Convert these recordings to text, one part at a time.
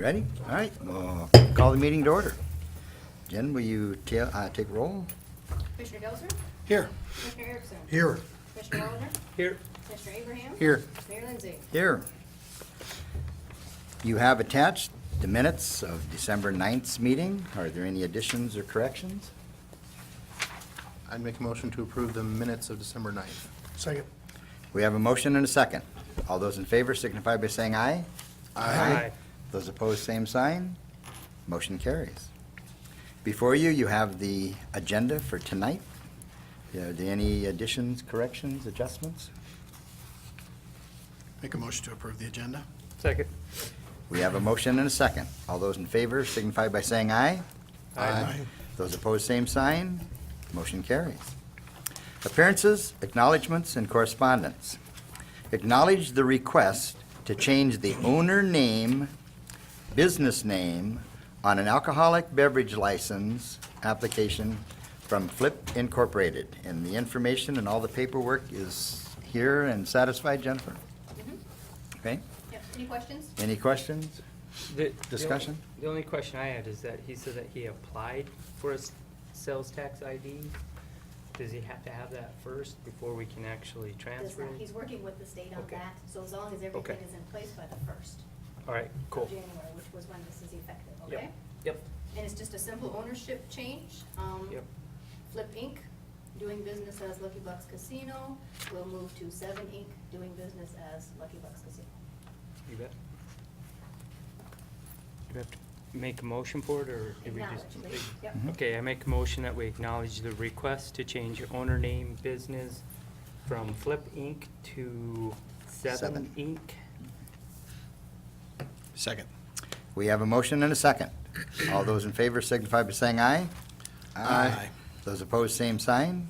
ready? All right, we'll call the meeting to order. Jen, will you take roll? Commissioner Delser? Here. Commissioner Erickson? Here. Commissioner Wallner? Here. Commissioner Abraham? Here. Mayor Lindsay? Here. You have attached the minutes of December 9th's meeting. Are there any additions or corrections? I'd make a motion to approve the minutes of December 9th. Second. We have a motion and a second. All those in favor signify by saying aye. Aye. Those opposed, same sign. Motion carries. Before you, you have the agenda for tonight. Are there any additions, corrections, adjustments? Make a motion to approve the agenda. Second. We have a motion and a second. All those in favor signify by saying aye. Aye. Those opposed, same sign. Motion carries. Appearances, acknowledgements, and correspondence. Acknowledge the request to change the owner name, business name, on an alcoholic beverage license application from Flip Incorporated. And the information and all the paperwork is here and satisfied, Jennifer? Okay? Yep, any questions? Any questions? The Discussion? The only question I had is that he said that he applied for a sales tax ID. Does he have to have that first before we can actually Does transfer not. it? He's working with the state on Okay. that, so as long as everything Okay. is in place by the 1st All right, cool. of January, which was when this is effective, Yep. okay? Yep, And it's just a simple ownership change. yep. Flip Inc., doing business as Lucky Bucks Casino, will move to Seven Inc., doing business as Lucky Bucks Casino. You bet. Do we have to make a motion for it, or did we just? Acknowledge, please. Yep. Okay, I make a motion that we acknowledge the request to change owner name business from Flip Inc. to Seven Seven. Inc. Second. We have a motion and a second. All those in favor signify by saying aye. Aye. Those opposed, same sign.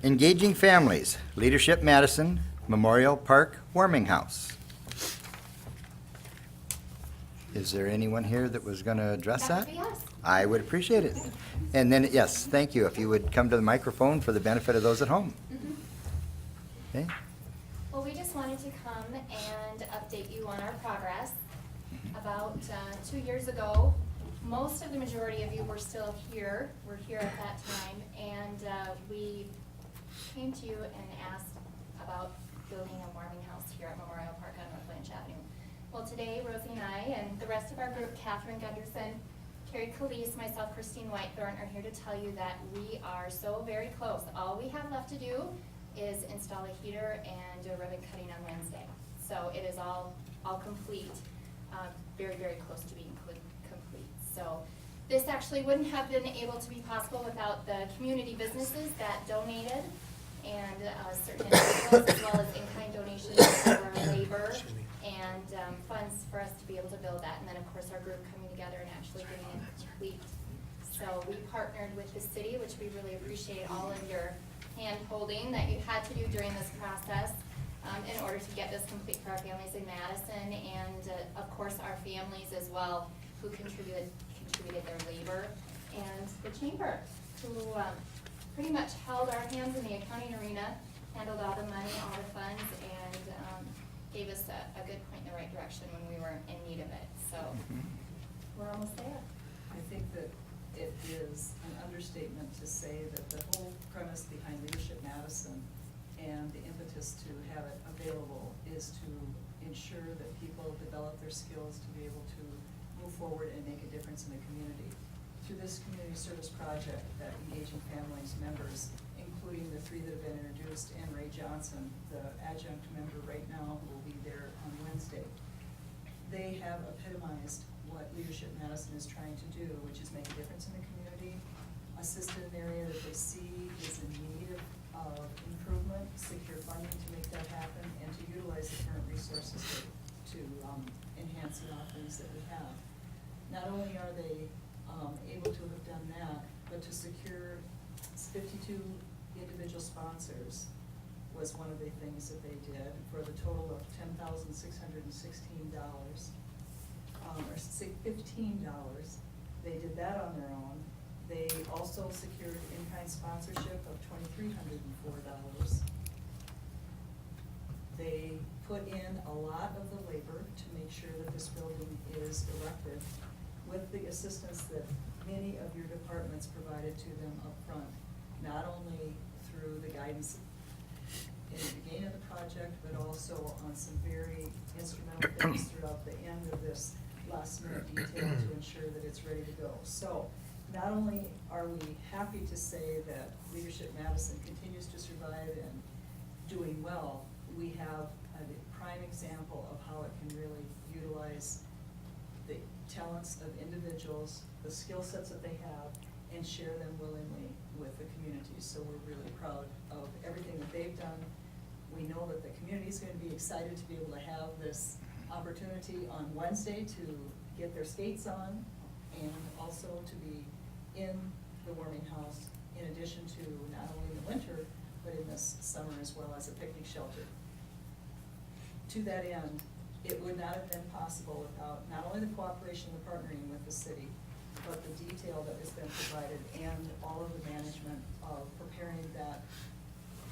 Engaging Families, Leadership Madison, Memorial Park Warming House. Is there anyone here that was going to address that? That would be us. I would appreciate it. And then, yes, thank you. If you would come to the microphone for the benefit of those at home. Okay? Well, we just wanted to come and update you on our progress. About 2 years ago, most of the majority of you were still here, were here at that time, and we came to you and asked about building a warming house here at Memorial Park on North Blanche Avenue. Well, today, Rosie and I, and the rest of our group, Catherine Gunderson, Carrie Calise, myself, Christine Whitethorn, are here to tell you that we are so very close. All we have left to do is install a heater and do a ribbon cutting on Wednesday. So it is all complete, very, very close to being complete. So this actually wouldn't have been able to be possible without the community businesses that donated and certain individuals, as well as in-kind donations for labor and funds for us to be able to build that. And then, of course, our group coming together and actually getting it complete. So we partnered with the city, which we really appreciate all of your hand-holding that you had to do during this process in order to get this complete for our families in Madison, and of course our families as well, who contributed their labor, and the chamber, who pretty much held our hands in the accounting arena, handled all the money, all the funds, and gave us a good point in the right direction when we were in need of it. So we're almost there. I think that it is an understatement to say that the whole premise behind Leadership Madison and the impetus to have it available is to ensure that people develop their skills to be able to move forward and make a difference in the community. Through this community service project that Engaging Families members, including the 3 that have been introduced, and Ray Johnson, the adjunct member right now, who will be there on Wednesday, they have epitomized what Leadership Madison is trying to do, which is make a difference in the community, assist in an area that they see is in need of improvement, secure funding to make that happen, and to utilize the current resources to enhance the offerings that we have. Not only are they able to have done that, but to secure 52 individual sponsors was one of the things that they did for the total of $10,616, or $15. They did that on their own. They also secured in-kind sponsorship of $2,304. They put in a lot of the labor to make sure that this building is erected with the assistance that many of your departments provided to them up front, not only through the guidance in the beginning of the project, but also on some very instrumental things throughout the end of this last minute detail to ensure that it's ready to go. So not only are we happy to say that Leadership Madison continues to survive and doing well, we have a prime example of how it can really utilize the talents of individuals, the skill sets that they have, and share them willingly with the community. So we're really proud of everything that they've done. We know that the community is going to be excited to be able to have this opportunity on Wednesday to get their skates on and also to be in the warming house in addition to not only in the winter, but in this summer as well as a picnic shelter. To that end, it would not have been possible without not only the cooperation and the partnering with the city, but the detail that has been provided and all of the management of preparing that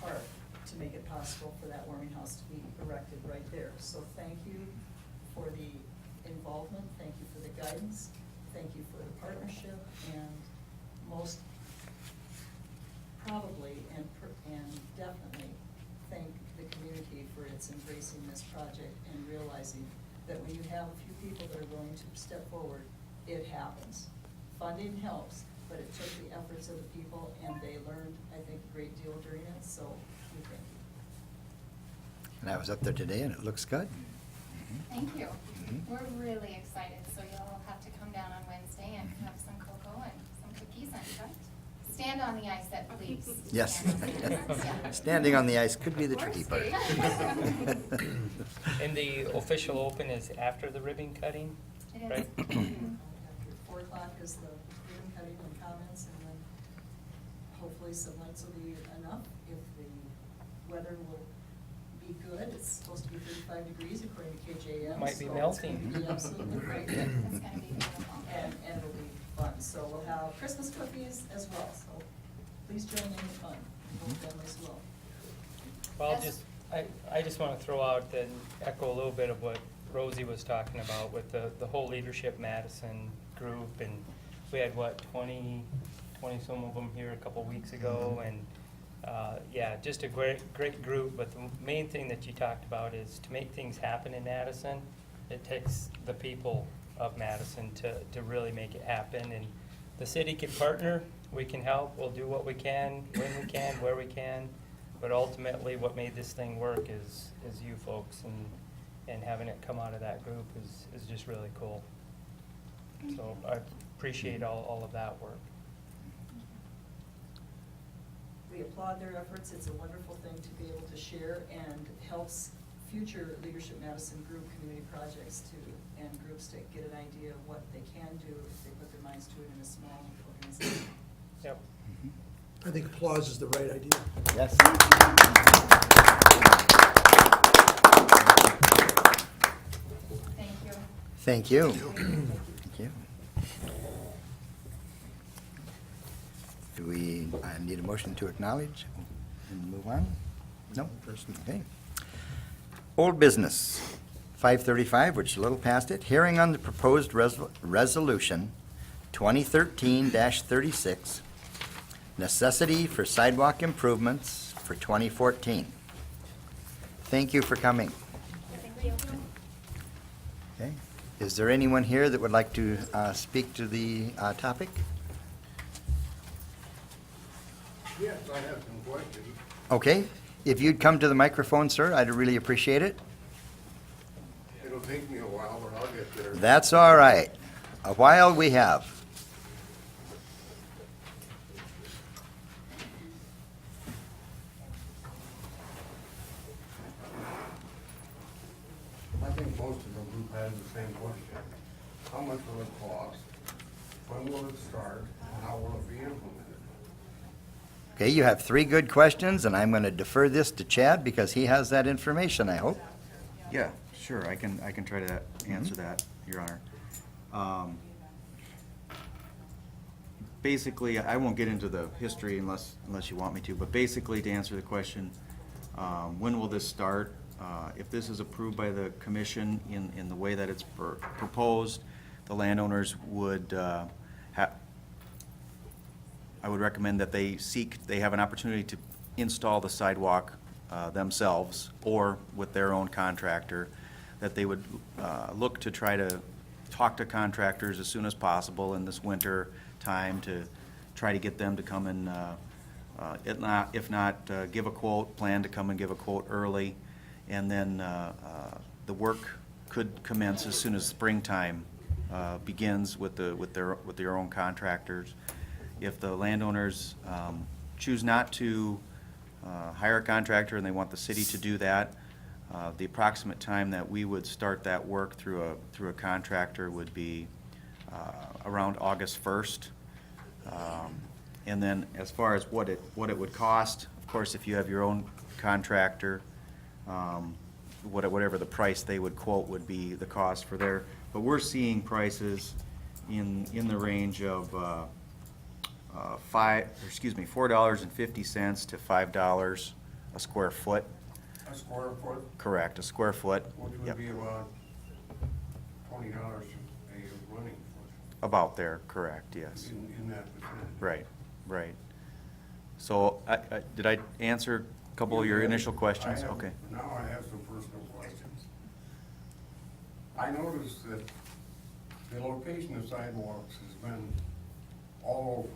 part to make it possible for that warming house to be erected right there. So thank you for the involvement, thank you for the guidance, thank you for the partnership, and most probably and definitely thank the community for its embracing this project and realizing that when you have a few people that are willing to step forward, it happens. Funding helps, but it took the efforts of the people, and they learned, I think, a great deal during it, so we thank you. And I was up there today, and it looks good. Thank you. Mhm. We're really excited, so you'll have to come down on Wednesday and have some cocoa and some cookies and stand on the ice at please. Yes. Stand on the ice, yeah. Standing on the ice could be the tricky part. And the official open is after the ribbon cutting, It is. right? After 4 o'clock is the ribbon cutting and comments, and then hopefully some lights will be enough. If the weather will be good, it's supposed to be 35 degrees according to KJM. Might be so melting. It's gonna be absolutely great. It's gonna be beautiful. And it'll be fun. So we'll have Christmas cookies as well, so please join in the fun, both families will. Well, Yes. I just want to throw out and echo a little bit of what Rosie was talking about with the whole Leadership Madison group, and we had, what, 20 some of them here a couple weeks ago, and, yeah, just a great group, but the main thing that you talked about is to make things happen in Madison, it takes the people of Madison to really make it happen, and the city can partner, we can help, we'll do what we can, when we can, where we can, but ultimately what made this thing work is you folks, and having it come out of that group is just really cool. So I appreciate all of that work. We applaud their efforts. It's a wonderful thing to be able to share and helps future Leadership Madison group community projects and groups to get an idea of what they can do if they put their minds to it in a small organization. Yep. I think applause is the right idea. Yes. Thank you. Thank you. Thank you. Do we need a motion to acknowledge and move on? No? Okay. Old business, 5:35, which is a little past it. Hearing on the proposed resolution 2013-36, necessity for sidewalk improvements for 2014. Thank you for coming. Thank you. Okay. Is there anyone here that would like to speak to the topic? Yes, I have some questions. Okay. If you'd come to the microphone, sir, I'd really appreciate it. It'll take me a while, but I'll get there. That's all right. A while we have. I think most of them have had the same question. How much will it cost? When will it start? And how will it be implemented? Okay, you have 3 good questions, and I'm going to defer this to Chad because he has that information, I hope. Yeah, sure, I can try to answer that, Your Honor. Basically, I won't get into the history unless you want me to, but basically, to answer the question, when will this start? if this is approved by the commission in the way that it's proposed, the landowners would I would recommend that they have an opportunity to install the sidewalk themselves or with their own contractor, that they would look to try to talk to contractors as soon as possible in this winter time to try to get them to come and, if not, give a quote, plan to come and give a quote early, and then the work could commence as soon as springtime begins with their own contractors. If the landowners choose not to hire a contractor and they want the city to do that, the approximate time that we would start that work through a contractor would be around August 1st. And then as far as what it would cost, of course, if you have your own contractor, whatever the price they would quote would be the cost for their, but we're seeing prices in the range of $4.50 to $5 a square foot. A square foot, Correct, a square foot. which Yep. would be about $20 a running foot, About there, correct, yes. in that vicinity. Right, right. So, did I answer a couple of your initial questions? Okay. Now I have some personal questions. I noticed that the location of sidewalks has been all over.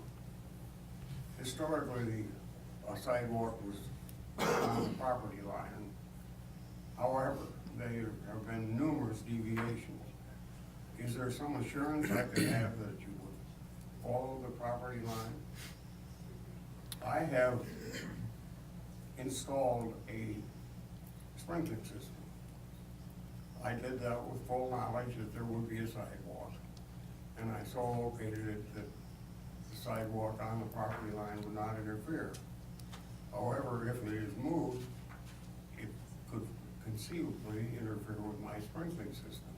Historically, a sidewalk was on the property line. However, there have been numerous deviations. Is there some assurance I can have that you would follow the property line? I have installed a sprinkling system. I did that with full knowledge that there would be a sidewalk, and I so located it that the sidewalk on the property line would not interfere. However, if it is moved, it could conceivably interfere with my sprinkling system.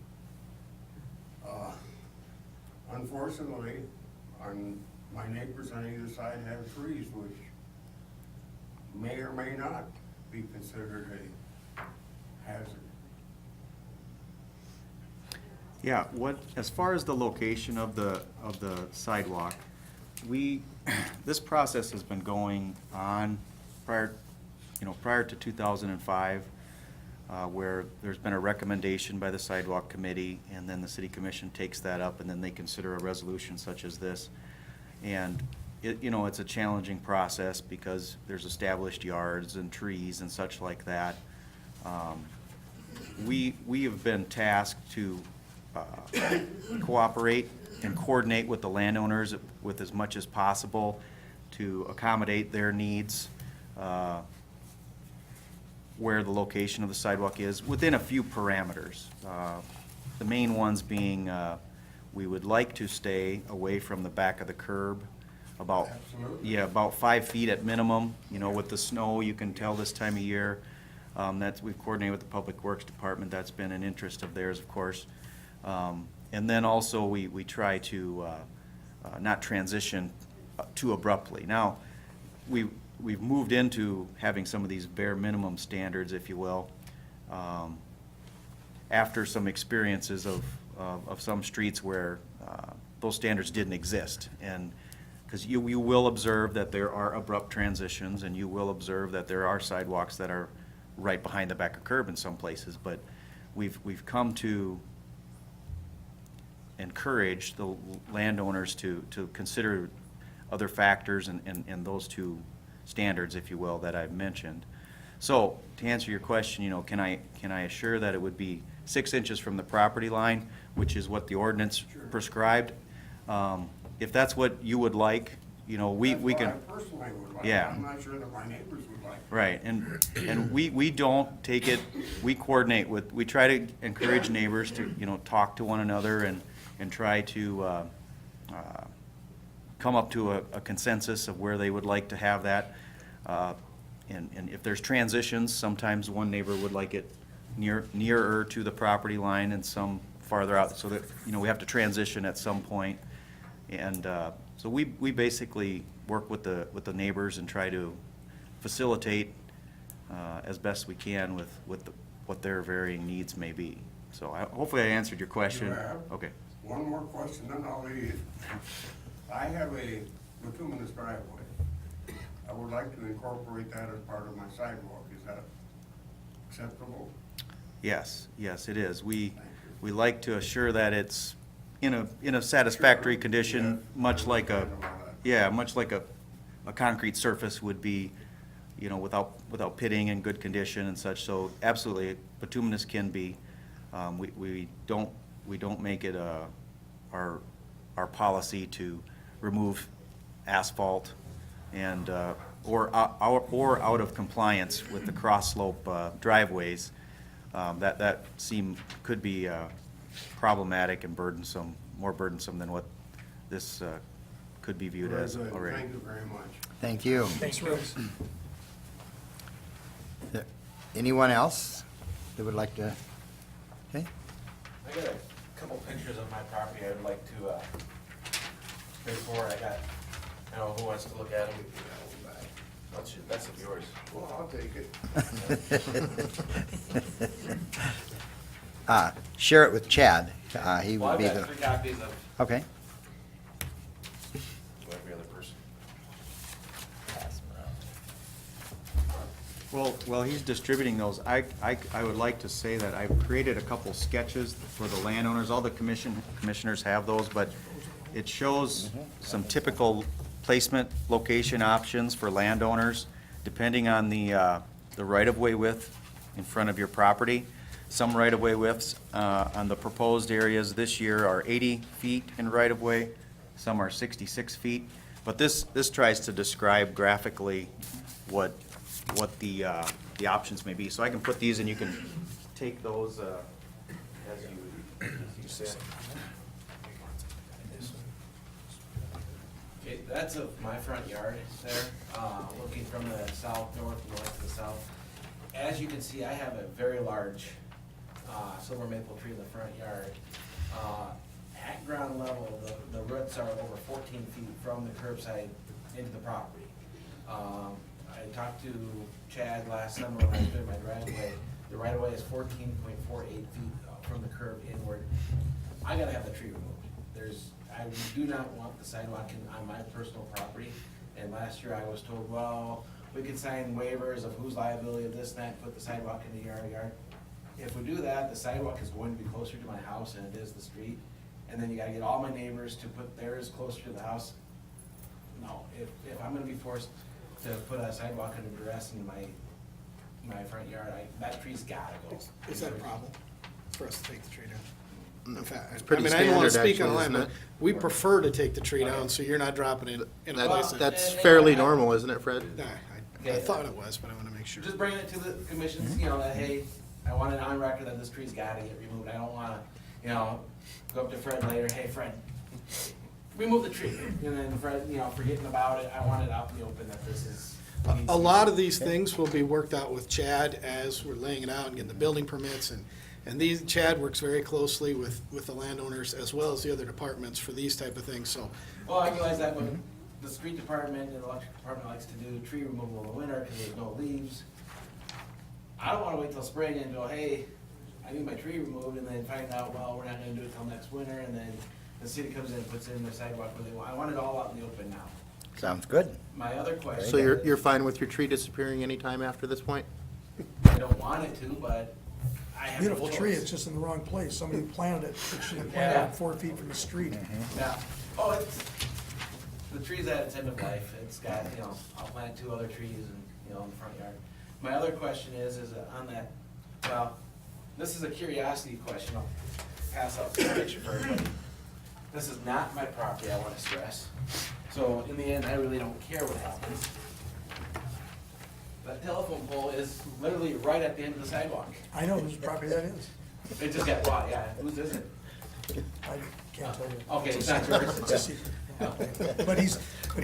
Unfortunately, my neighbors on either side have trees which may or may not be considered a hazard. Yeah, as far as the location of the sidewalk, this process has been going on prior to 2005, where there's been a recommendation by the sidewalk committee, and then the city commission takes that up, and then they consider a resolution such as this. And it's a challenging process because there's established yards and trees and such like that. We have been tasked to cooperate and coordinate with the landowners with as much as possible to accommodate their needs where the location of the sidewalk is, within a few parameters. The main ones being we would like to stay away from the back of the curb, about Absolutely. about 5 feet at minimum. With the snow, you can tell this time of year. We've coordinated with the Public Works Department. That's been an interest of theirs, of course. And then also we try to not transition too abruptly. Now, we've moved into having some of these bare minimum standards, if you will, after some experiences of some streets where those standards didn't exist. And because you will observe that there are abrupt transitions, and you will observe that there are sidewalks that are right behind the back of curb in some places, but we've come to encourage the landowners to consider other factors and those two standards, if you will, that I've mentioned. So, to answer your question, can I assure that it would be 6 inches from the property line, which is what the ordinance prescribed? If that's what you would like, we can. That's what I personally would like. Yeah. I'm not sure that my neighbors would like. Right, and we don't take it, we coordinate we try to encourage neighbors to, talk to one another and try to come up to a consensus of where they would like to have that. And if there's transitions, sometimes one neighbor would like it nearer to the property line and some farther out, so that, we have to transition at some point. And so we basically work with the neighbors and try to facilitate as best we can with what their varying needs may be. So hopefully I answered your question. You have. Okay. One more question, then I'll leave. I have a bituminous driveway. I would like to incorporate that as part of my sidewalk. Is that acceptable? Yes, yes, it is. We like to assure that it's in a satisfactory condition, much like much like a concrete surface would be, you know, without pitting, in good condition and such. So absolutely, bituminous can be. We don't make it our policy to remove asphalt and, or out of compliance with the cross-slope driveways. That could be problematic and burdensome, more burdensome than what this could be viewed as Very good. already. Thank you very much. Thank you. Thanks, Rose. Anyone else that would like to? Okay. I got a couple pictures of my property I would like to bring forward. I don't know who wants to look at them. That's of yours. Well, I'll take it. Share it with Chad. He Well, would I've be got the, 3 copies of okay. every other person. Well, he's distributing those. I would like to say that I've created a couple sketches for the landowners. All the commissioners have those, but it shows some typical placement location options for landowners, depending on the right-of-way width in front of your property. Some right-of-way widths on the proposed areas this year are 80 feet in right-of-way, some are 66 feet. But this tries to describe graphically what the options may be. So I can put these and you can take those as you said. Okay, that's of my front yard there, looking from the south, north to the south. As you can see, I have a very large silver maple tree in the front yard. At ground level, the roots are over 14 feet from the curbside into the property. I talked to Chad last summer when I was doing my driveway. The right of way is 14.48 feet from the curb inward. I gotta have the tree removed. I do not want the sidewalk on my personal property. And last year I was told, well, we could sign waivers of whose liability of this and that, put the sidewalk in the yard. If we do that, the sidewalk is going to be closer to my house than it is the street. And then you gotta get all my neighbors to put theirs closer to the house. No, if I'm gonna be forced to put a sidewalk under duress in my front yard, that tree's gotta go. Is that a problem for us to take the tree down? In fact, It's pretty I mean, I don't want to standard, speak on actually, line, isn't but it? we prefer to take the tree down, so you're not dropping it in a place that. That's fairly normal, isn't it, Fred? Nah, I thought it was, but I want to make sure. Just bringing it to the commissions, you know, that, hey, I want it on record that this tree's gotta get removed. I don't wanna, you know, go up to Fred later, hey, Fred, remove the tree. And then Fred, you know, forgetting about it, I want it out in the open that this is. A lot of these things will be worked out with Chad as we're laying it out and getting the building permits, and Chad works very closely with the landowners as well as the other departments for these type of things, so. Well, I realize that when the street department and the electric department likes to do tree removal in the winter because there's no leaves, I don't wanna wait till spring and go, hey, I need my tree removed, and then find out, well, we're not gonna do it till next winter, and then the city comes in and puts in their sidewalk where they want. I want it all out in the open now. Sounds good. My other question. So you're fine with your tree disappearing anytime after this point? I don't want it to, but I have no Beautiful choice. tree, it's just in the wrong place. Somebody planted it, it should have Yeah. planted it 4 feet from the street. Yeah. Oh, the tree's at its end of life. It's got, you know, I'll plant 2 other trees and, you know, in the front yard. My other question is on that, well, this is a curiosity question. I'll pass out the picture for everybody. This is not my property, I want to stress. So in the end, I really don't care what happens. That telephone pole is literally right at the end of the sidewalk. I know whose property that is. It just got bought, yeah. Whose is it? I can't tell you. Okay, it's not yours. It's a secret. But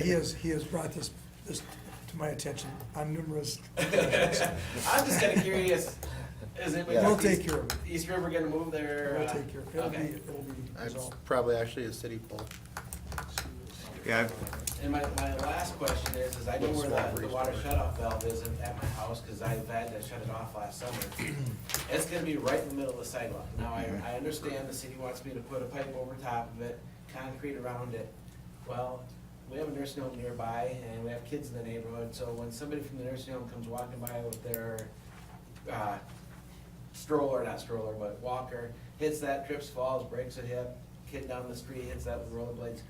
he has brought this to my attention on numerous. I'm just kinda curious, is it? We'll take care of it. East River gonna move there? We'll take care of it. Okay. It'll be It's resolved. probably actually a city pole. Yeah, And my last question is I know where the water shut-off valve is at my house, because I've had to shut it off last summer. It's gonna be right in the middle of the sidewalk. Now, I understand the city wants me to put a pipe over top of it, concrete around it. Well, we have a nursing home nearby, and we have kids in the neighborhood, so when somebody from the nursing home comes walking by with their, not stroller, but walker, hits that, trips, falls, breaks a hip, kid down the street hits that with rollerblades,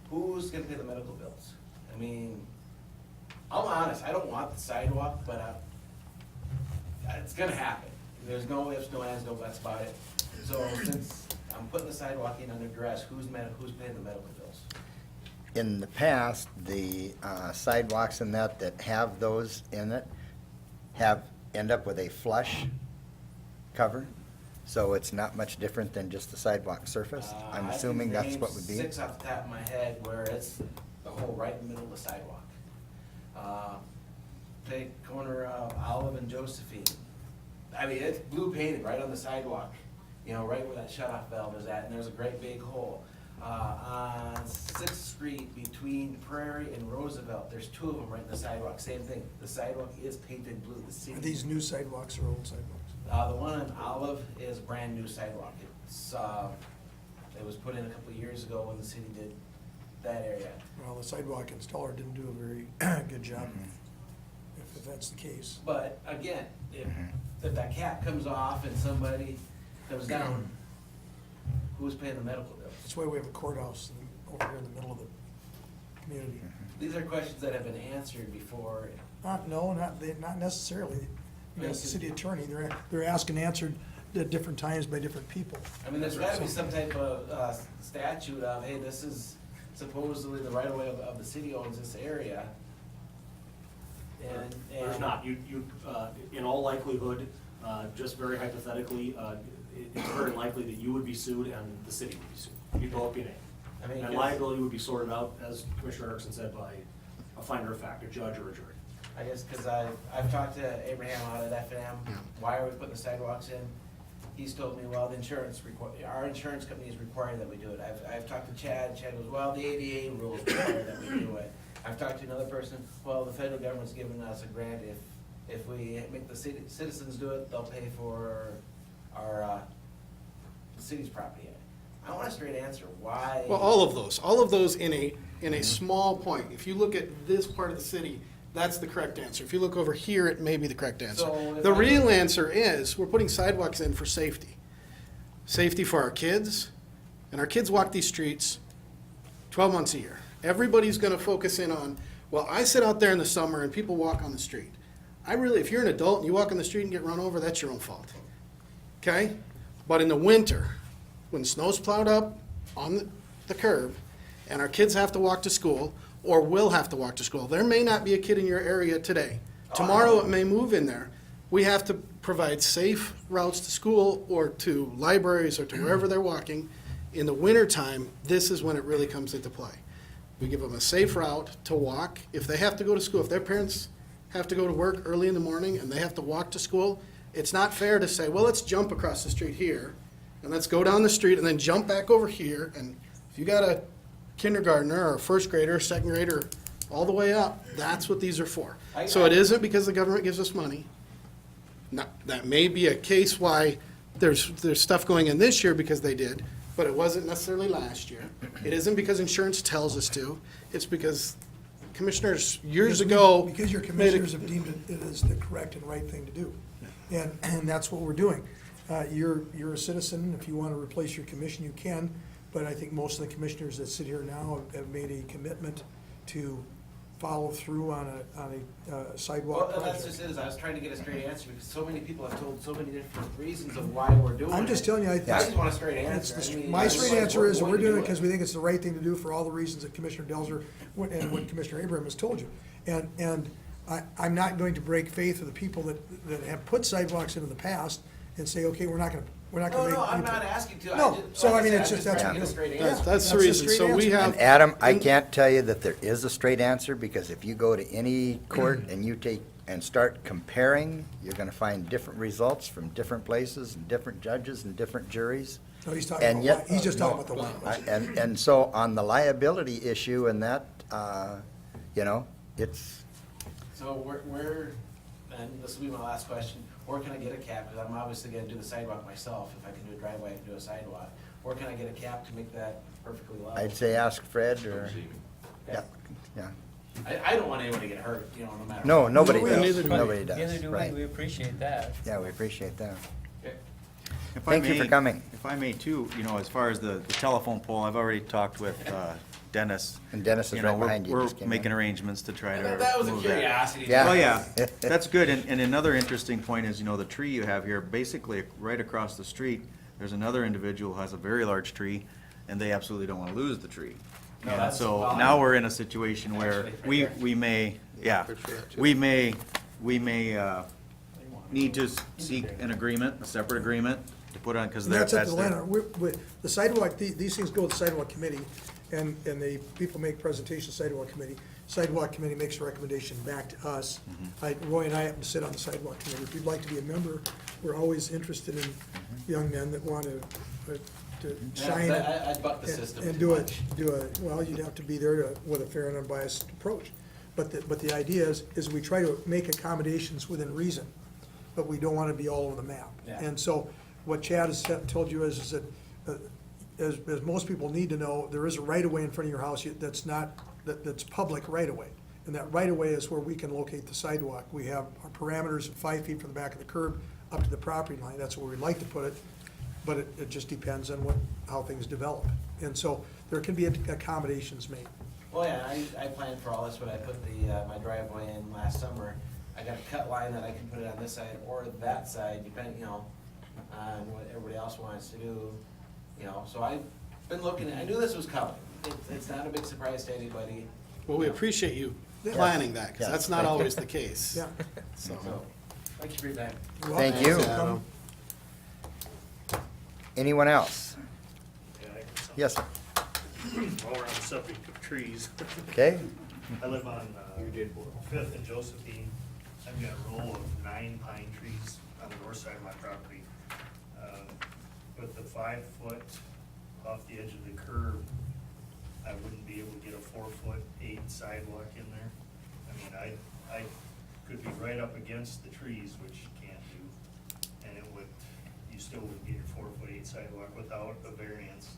who's gonna pay the medical bills? I mean, I'm honest, I don't want the sidewalk, but it's gonna happen. There's no ifs, no ands, no buts about it. So since I'm putting the sidewalk in under duress, who's paying the medical bills? In the past, the sidewalks and that have those in it end up with a flush cover, so it's not much different than just the sidewalk surface. I'm assuming that's what would be. I can name 6 off the top of my head where it's the hole right in the middle of the sidewalk. Take corner of Olive and Josephine. I mean, it's blue painted right on the sidewalk, you know, right where that shut-off valve is at, and there's a great big hole. On 6th Street between Prairie and Roosevelt, there's 2 of them right in the sidewalk, same thing. The sidewalk is painted blue, the city. Are these new sidewalks or old sidewalks? The one on Olive is brand-new sidewalk. It was put in a couple of years ago when the city did that area. Well, the sidewalk installer didn't do a very good job, if that's the case. But again, if that cap comes off and somebody comes down, who's paying the medical bills? That's why we have a courthouse over here in the middle of the community. These are questions that have been answered before. No, not necessarily. You know, the city attorney, they're asked and answered at different times by different people. I mean, there's gotta be some type of statute of, hey, this is supposedly the right of way of the city owns this area. And There's not. You, in all likelihood, just very hypothetically, it's very likely that you would be sued and the city would be sued. You'd both be named. I mean, And liability would be sorted out, as Commissioner Erickson said, by a finder of fact, a judge or a jury. I guess, cause I've talked to Abraham out at F&M, why are we putting the sidewalks in? He's told me, well, our insurance company is requiring that we do it. I've talked to Chad goes, well, the ADA rules require that we do it. I've talked to another person, well, the federal government's giving us a grant, if we make the citizens do it, they'll pay for our, the city's property. I want a straight answer, why? Well, all of those in a small point. If you look at this part of the city, that's the correct answer. If you look over here, it may be the correct answer. So if The I- real answer is, we're putting sidewalks in for safety. Safety for our kids, and our kids walk these streets 12 months a year. Everybody's gonna focus in on, well, I sit out there in the summer and people walk on the street. If you're an adult and you walk on the street and get run over, that's your own fault. Okay? But in the winter, when snow's plowed up on the curb, and our kids have to walk to school, or will have to walk to school, there may not be a kid in your area today. Tomorrow, it may move in there. We have to provide safe routes to school, or to libraries, or to wherever they're walking. In the wintertime, this is when it really comes into play. We give them a safe route to walk. If they have to go to school, if their parents have to go to work early in the morning and they have to walk to school, it's not fair to say, well, let's jump across the street here, and let's go down the street and then jump back over here. And if you got a kindergartner or a first grader, second grader, all the way up, that's what these are for. So it isn't because the government gives us money. That may be a case why there's stuff going in this year because they did, but it wasn't necessarily last year. It isn't because insurance tells us to. It's because commissioners years ago. Because your made a- commissioners have deemed it as the correct and right thing to do. And that's what we're doing. You're a citizen. If you want to replace your commission, you can. But I think most of the commissioners that sit here now have made a commitment to follow through on a sidewalk Well, that's just project. it, I was trying to get a straight answer, because so many people have told so many different reasons of why we're doing it. I'm just telling you, I just want a straight answer. I mean, My straight answer is, when we're to doing do it because we think it's the right thing to do for all the reasons that Commissioner Delzer and what Commissioner Abraham has told you. And I'm not going to break faith with the people that have put sidewalks in the past and say, okay, we're not gonna make. No, I'm not asking to. No, so I mean, said, it's I'm just, that's trying what to we're get a doing. straight Yeah, answer. That's the reason. straight So we answer. have. And Adam, I can't tell you that there is a straight answer, because if you go to any court and you take and start comparing, you're gonna find different results from different places and different judges and different juries. No, he's talking And about, yet- he's just talking about the language. And so on the liability issue and that, You know, it's, So where, and this will be my last question, where can I get a cap? Because I'm obviously gonna do the sidewalk myself. If I can do a driveway, I can do a sidewalk. Where can I get a cap to make that perfectly level? I'd say ask Fred or, yeah, yeah. I don't want anyone to get hurt, you know, no matter. No, what. nobody No, neither does, do we. nobody does, Neither do we, right. we appreciate that. Yeah, we appreciate that. Okay. If I Thank you for may- coming. If I may too, you know, as far as the telephone pole, I've already talked with Dennis. And Dennis is You know, right behind you, We're just came making in. arrangements to try to That was a move curiosity. Yeah. Well, yeah, that's good, and another interesting point is, you know, the tree you have here, basically, right across the street, there's another individual who has a very large tree, and they absolutely don't wanna lose the tree. No, And that's- so well, now we're in a situation where Actually, right we may, yeah, Appreciate that, we may need to seek an agreement, a separate agreement to put on, cause And that's that's up to the their. landowner. The sidewalk, these things go to the sidewalk committee, and the people make presentations, sidewalk committee. Sidewalk committee makes a recommendation back to us. Roy and I happen to sit on the sidewalk committee. If you'd like to be a member, we're always interested in young men that want to shine. I'd buck the system And too do much. well, you'd have to be there with a fair and unbiased approach. But the idea is we try to make accommodations within reason, but we don't want to be all over the map. Yeah. And so what Chad has told you is that, as most people need to know, there is a right-of-way in front of your house that's public right-of-way. And that right-of-way is where we can locate the sidewalk. We have our parameters of 5 feet from the back of the curb up to the property line. That's where we'd like to put it, but it just depends on how things develop. And so there can be accommodations made. Well, yeah, I planned for all this when I put my driveway in last summer. I got a cut line that I can put it on this side or that side, depending, you know, on what everybody else wants to do, you know. So I've been looking, I knew this was coming. It's not a big surprise to anybody. Well, we appreciate you Yeah. planning that, because Yeah, that's not thank you. always the case. Yeah. So, So, thank you for your time. Thank you. Welcome. Anyone else? Yes, sir. While we're on the subject of trees, Okay, I live on Fifth and Josephine. I've got a row of 9 pine trees on the north side of my property. With the 5 foot off the edge of the curb, I wouldn't be able to get a 4'8" sidewalk in there. I mean, I could be right up against the trees, which you can't do, and you still wouldn't get your 4'8" sidewalk without a variance.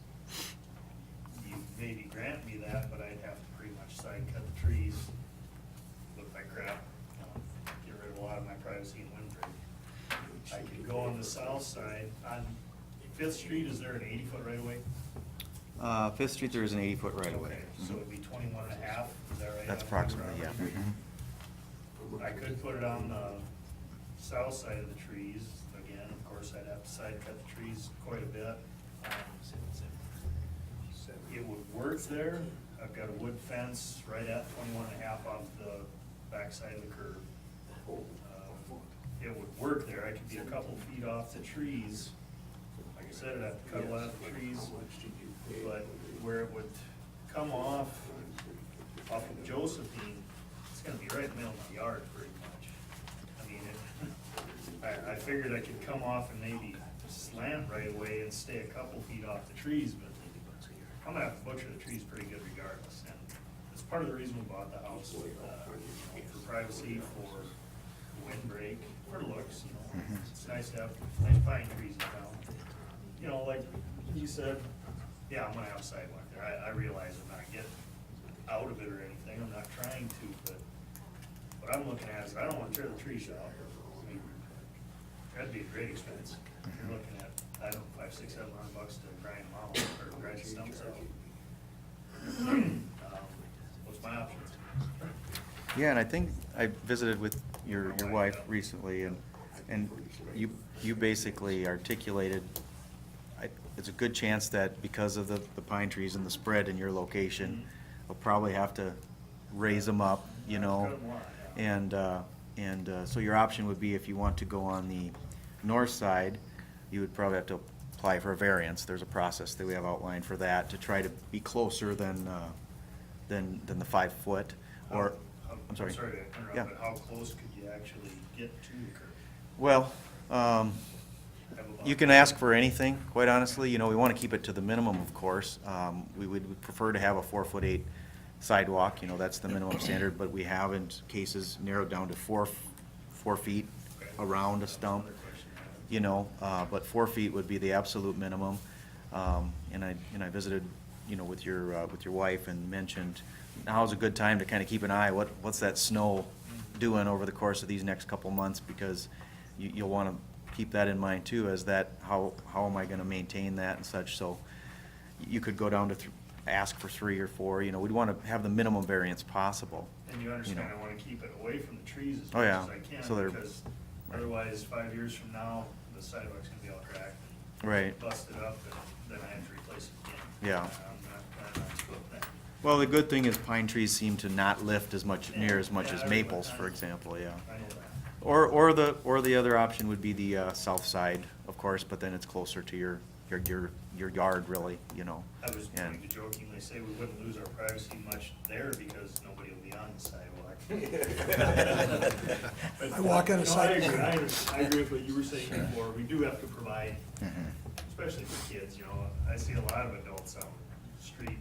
You maybe grant me that, but I'd have to pretty much side cut the trees, look like crap, get rid of a lot of my privacy and windbreak. I could go on the south side, on Fifth Street, is there an 80-foot right of way? Fifth Street, there is an 80-foot right of way. Okay, so it'd be 21 and a half, is that right? That's on my approximately, yeah. property? Mhm. I could put it on the south side of the trees, again, of course, I'd have to side cut the trees quite a bit. It would work there, I've got a wood fence right at 21 and a half off the backside of the curb. It would work there, I could be a couple feet off the trees, like I said, I'd have to cut a lot of the trees, but where it would come off of Josephine, it's gonna be right in the middle of my yard pretty much. I mean, I figured I could come off and maybe slant right away and stay a couple feet off the trees, but I'm gonna have to butcher the trees pretty good regardless, and it's part of the reason we bought the house, for privacy, for windbreak, for looks, you know. It's nice to have nice pine trees in town. You know, like you said, yeah, I'm gonna have a sidewalk there, I realize I'm not getting out of it or anything, I'm not trying to, but what I'm looking at is, I don't wanna tear the trees out. I mean, that'd be a great expense. You're looking at, I don't know, $500, $600, $700 to grind them out, or grind the stumps out. What's my options? Yeah, and I think I visited with your wife recently, and you basically articulated, it's a good chance that because of the pine trees and the spread in your location, we'll probably have to raise them up, you know? And so your option would be, if you want to go on the north side, you would probably have to apply for a variance. There's a process that we have outlined for that, to try to be closer than the 5 foot, or, I'm sorry. to interrupt, Yeah. but how close could you actually get to the curb? Well, Have you about- can ask for anything, quite honestly. You know, we want to keep it to the minimum, of course. We would prefer to have a 4'8" sidewalk, that's the minimum standard, but we have in cases narrowed down to 4 feet around a stump, but 4 feet would be the absolute minimum. And I visited, with your wife and mentioned now's a good time to kind of keep an eye, what's that snow doing over the course of these next couple months, because you'll want to keep that in mind too, as that, how am I going to maintain that and such. So you could go down to ask for 3 or 4, we'd want to have the minimum variance possible. And you understand, I wanna keep it away from the trees as Oh, much yeah. as I So can, they're- because otherwise, 5 years from now, the sidewalk's gonna be all cracked and Right. busted up, and then I have to replace it again. Yeah. I'm not planning on doing that. Well, the good thing is pine trees seem to not lift near as much Yeah, as I maples, realize. for example, yeah. I know that. Or the other option would be the south side, of course, but then it's closer to your yard, really, I was And- going to jokingly say we wouldn't lose our privacy much there because nobody will be on the sidewalk. But, I walk on a no, sidewalk. I agree with what you were saying before. We do have to provide, especially for kids, I see a lot of adults on the street.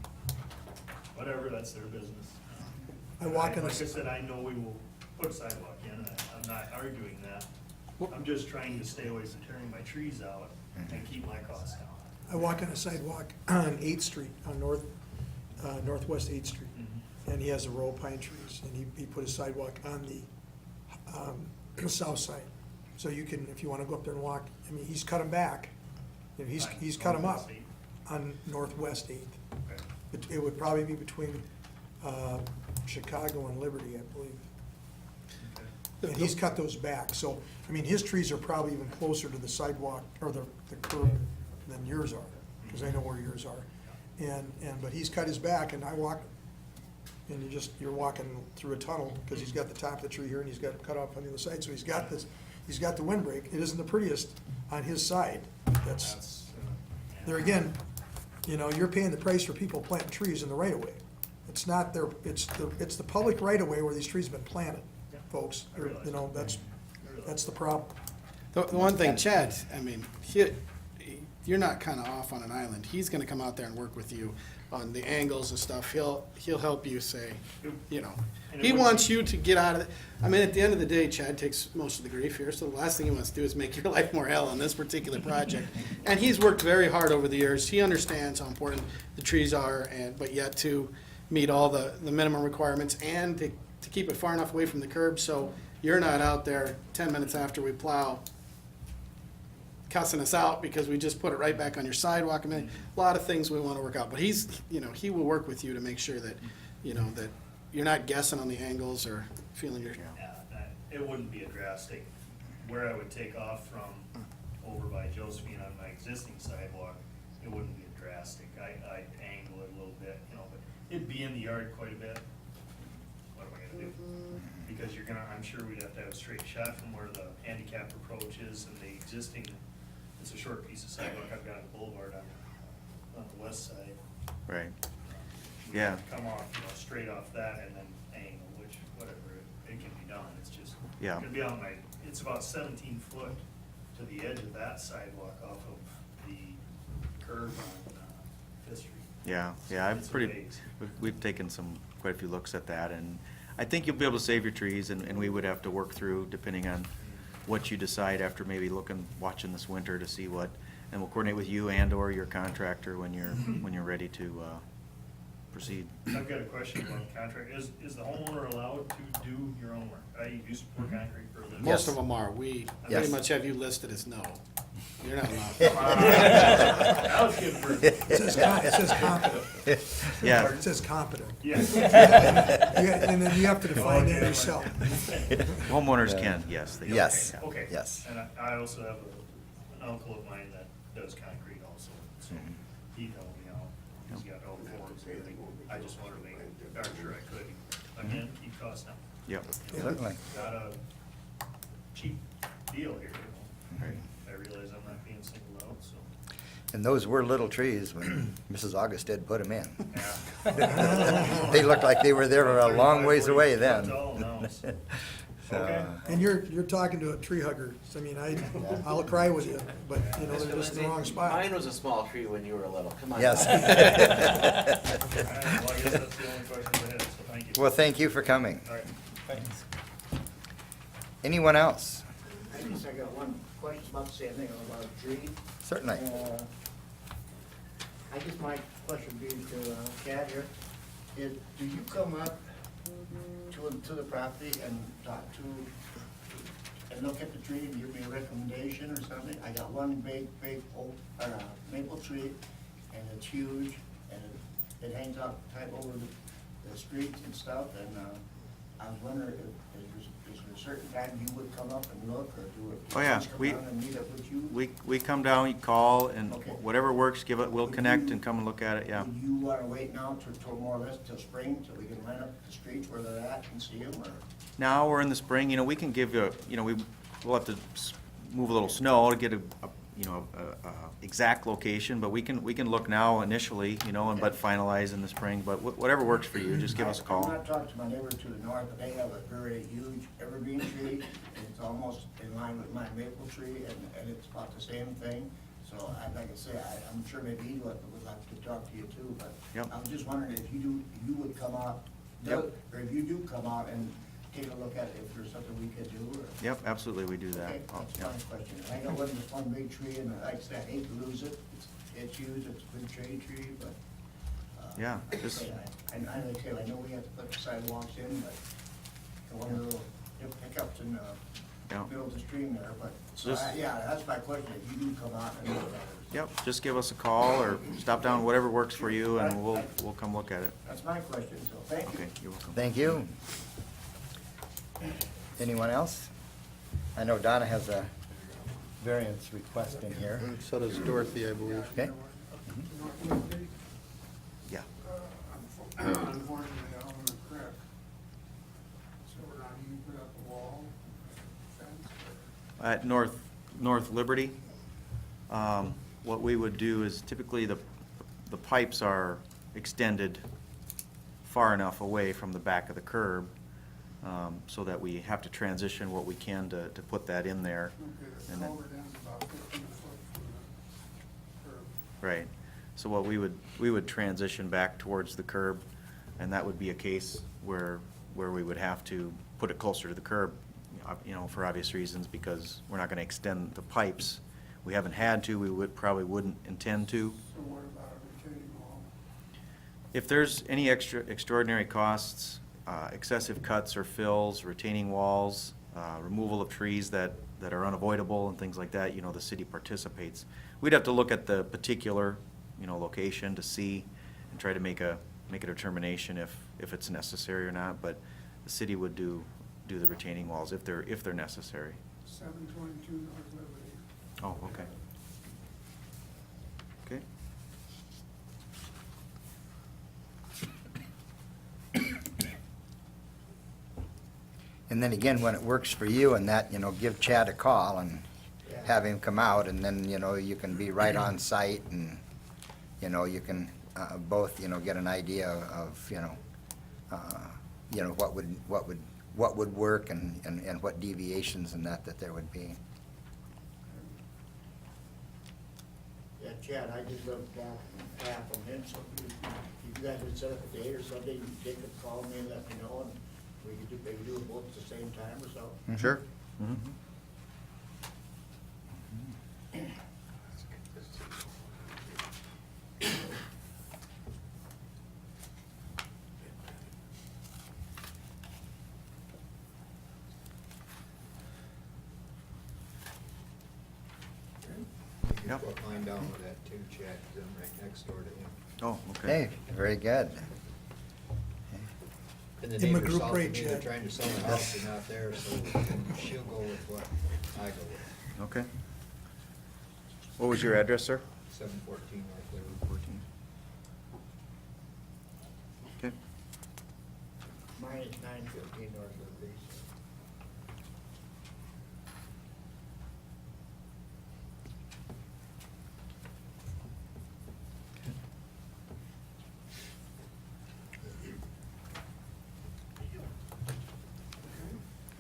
Whatever, that's their business. I walk on a Like I said, I know we will put sidewalk in, and I'm not arguing that. I'm just trying to stay away from tearing my trees out and keep my costs down. I walk on a sidewalk on 8th Street, on Northwest 8th Street, and he has a row of pine trees, and he put a sidewalk on the south side. So you can, if you wanna go up there and walk, he's cut them back, he's cut them up on Northwest 8th. Okay. It would probably be between Chicago and Liberty, I believe. Okay. And he's cut those back, so, his trees are probably even closer to the sidewalk, or the curb than yours are, because I know where yours are. But he's cut his back, and I walk, and you're walking through a tunnel, because he's got the top of the tree here, and he's got it cut off on the other side, so he's got the windbreak. It isn't the prettiest on his side. That's, There again, you're paying the price for people planting trees in the right of way. It's not it's the public right of way where these trees have been planted, folks. I realize. That's the problem. The one thing, Chad, you're not kind of off on an island. He's gonna come out there and work with you on the angles and stuff. He'll help you say, And he it wants you to get out of it. At the end of the day, Chad takes most of the grief here, so the last thing he wants to do is make your life more hell on this particular project. And he's worked very hard over the years. He understands how important the trees are, but yet to meet all the minimum requirements and to keep it far enough away from the curb, so you're not out there 10 minutes after we plow cussing us out because we just put it right back on your sidewalk. A lot of things we want to work out, but he will work with you to make sure that, that you're not guessing on the angles or feeling your. Yeah, it wouldn't be a drastic, where I would take off from over by Josephine on my existing sidewalk, it wouldn't be a drastic. I'd angle it a little bit, but it'd be in the yard quite a bit. What am I gonna do? Because I'm sure we'd have to have a straight shot from where the handicap approach is and the existing, it's a short piece of sidewalk I've got on the boulevard on the west side. Right. Yeah. Come off, straight off that and then angle, which, whatever, it can be done, it's just. Yeah. It could be it's about 17 foot to the edge of that sidewalk off of the curve on Fifth Street. Yeah, So I've it's a ways. we've taken quite a few looks at that, and I think you'll be able to save your trees, and we would have to work through, depending on what you decide after maybe watching this winter to see what, and we'll coordinate with you and/or your contractor when you're ready to proceed. I've got a question about the contract. Is the homeowner allowed to do your own work? I use pour concrete for a living. Most of them are. We Yes. pretty much have you listed as no. You're not allowed. That was good for. It says competent. Yeah. It says competent. Yes. And then you have to define that yourself. Homeowners can, yes. They Yes. can. Okay. Yes. And I also have an uncle of mine that does concrete also, so he helped me out. He's got all the forms and everything. I just wanted to make sure I could, again, keep costs down. Yep. Certainly. Not a cheap deal here, Right. I realize I'm not being singled out, so. And those were little trees when Mrs. August did put them in. Yeah. They looked like they were there a long ways away then. Tall now, so. Okay. And you're talking to a tree hugger, so I mean, I'll cry with you, but, you know, they're just in the wrong spot. Mine was a small tree when you were little, come on. Yes. All right, well, I guess that's the only questions I had, so thank you. Well, thank you for coming. All right, thanks. Anyone else? I guess I got one question about the same thing about a tree. Certainly. I guess my question would be to Chad here, is do you come up to the property and talk to, and look at the tree and give me a recommendation or something? I got one big oak, maple tree, and it's huge, and it hangs out tight over the streets and stuff, and I was wondering if, is there a certain time you would come up and look, or do it? Oh, yeah, just come we- down and meet up with you? We come down, you call, and Okay. whatever works, we'll Would connect you- and come and look at it, yeah. Would you wanna wait now till more or less till spring, so we can line up the streets where they're at and see them, or? Now, we're in the spring, we can give you, we'll have to move a little snow to get a exact location, but we can look now initially, but finalize in the spring, but whatever works for you, just give us a I'm call. not talking to my neighbor to the north, but they have a very huge evergreen tree, and it's almost in line with my maple tree, and it's about the same thing. So, like I say, I'm sure maybe he would like to talk to you too, but Yep. I was just wondering if you would come out, Yep. or if you do come out and take a look at it, if there's something we could do, or? Yep, absolutely, we do that. Okay, Oh, that's yep. my question. I know it was one big tree, and like I said, I hate to lose it. It's huge, it's a good shade tree, but. Yeah, like I just- say, I know we have to put the sidewalks in, but one of the little hiccups in the Yeah. middle of the stream there, but, so, Just- yeah, that's my question. If you do come out and look at it. Yep, just give us a call or stop down, whatever works for you, and we'll come look at it. That's my question, so thank you. Okay, you're welcome. Thank you. Anyone else? I know Donna has a variance request in here. And so does Dorothy, I believe. Okay? Yeah. Unfortunately, out on the creek, so we're not even put up a wall, fence, or? At North Liberty, what we would do is typically the pipes are extended far enough away from the back of the curb, so that we have to transition what we can to put that in there. Okay, the And then- culvert ends about 15 foot from the curb. Right. So what we would transition back towards the curb, and that would be a case where we would have to put it closer to the curb, for obvious reasons, because we're not gonna extend the pipes. We haven't had to, probably wouldn't intend to. So what about a retaining wall? If there's any extraordinary costs, excessive cuts or fills, retaining walls, removal of trees that are unavoidable and things like that, the city participates. We'd have to look at the particular, location to see and try to make a determination if it's necessary or not, but the city would do the retaining walls if they're necessary. 722 North Liberty. Oh, okay. Okay. And then again, when it works for you and that, give Chad a call and have him come out, and then, you can be right on site, and, you can both, get an idea of, what would work and what deviations and that there would be. Yeah, Chad, I just looked back and half on him, so if you guys would set up a date or something, they could call me and let me know, and we could maybe do it both at the same time or so. Sure. Mhm. Yep. Put mine down with that too, Chad, 'cause I'm right next door to him. Oh, okay. Hey, very good. And the Give him a neighbors group south rate, of me, they're Chad. trying to sell a house, they're not there, so she'll go with what I go with. Okay. What was your address, sir? 714 North Liberty. 14. Okay. Mine is 915 North Liberty.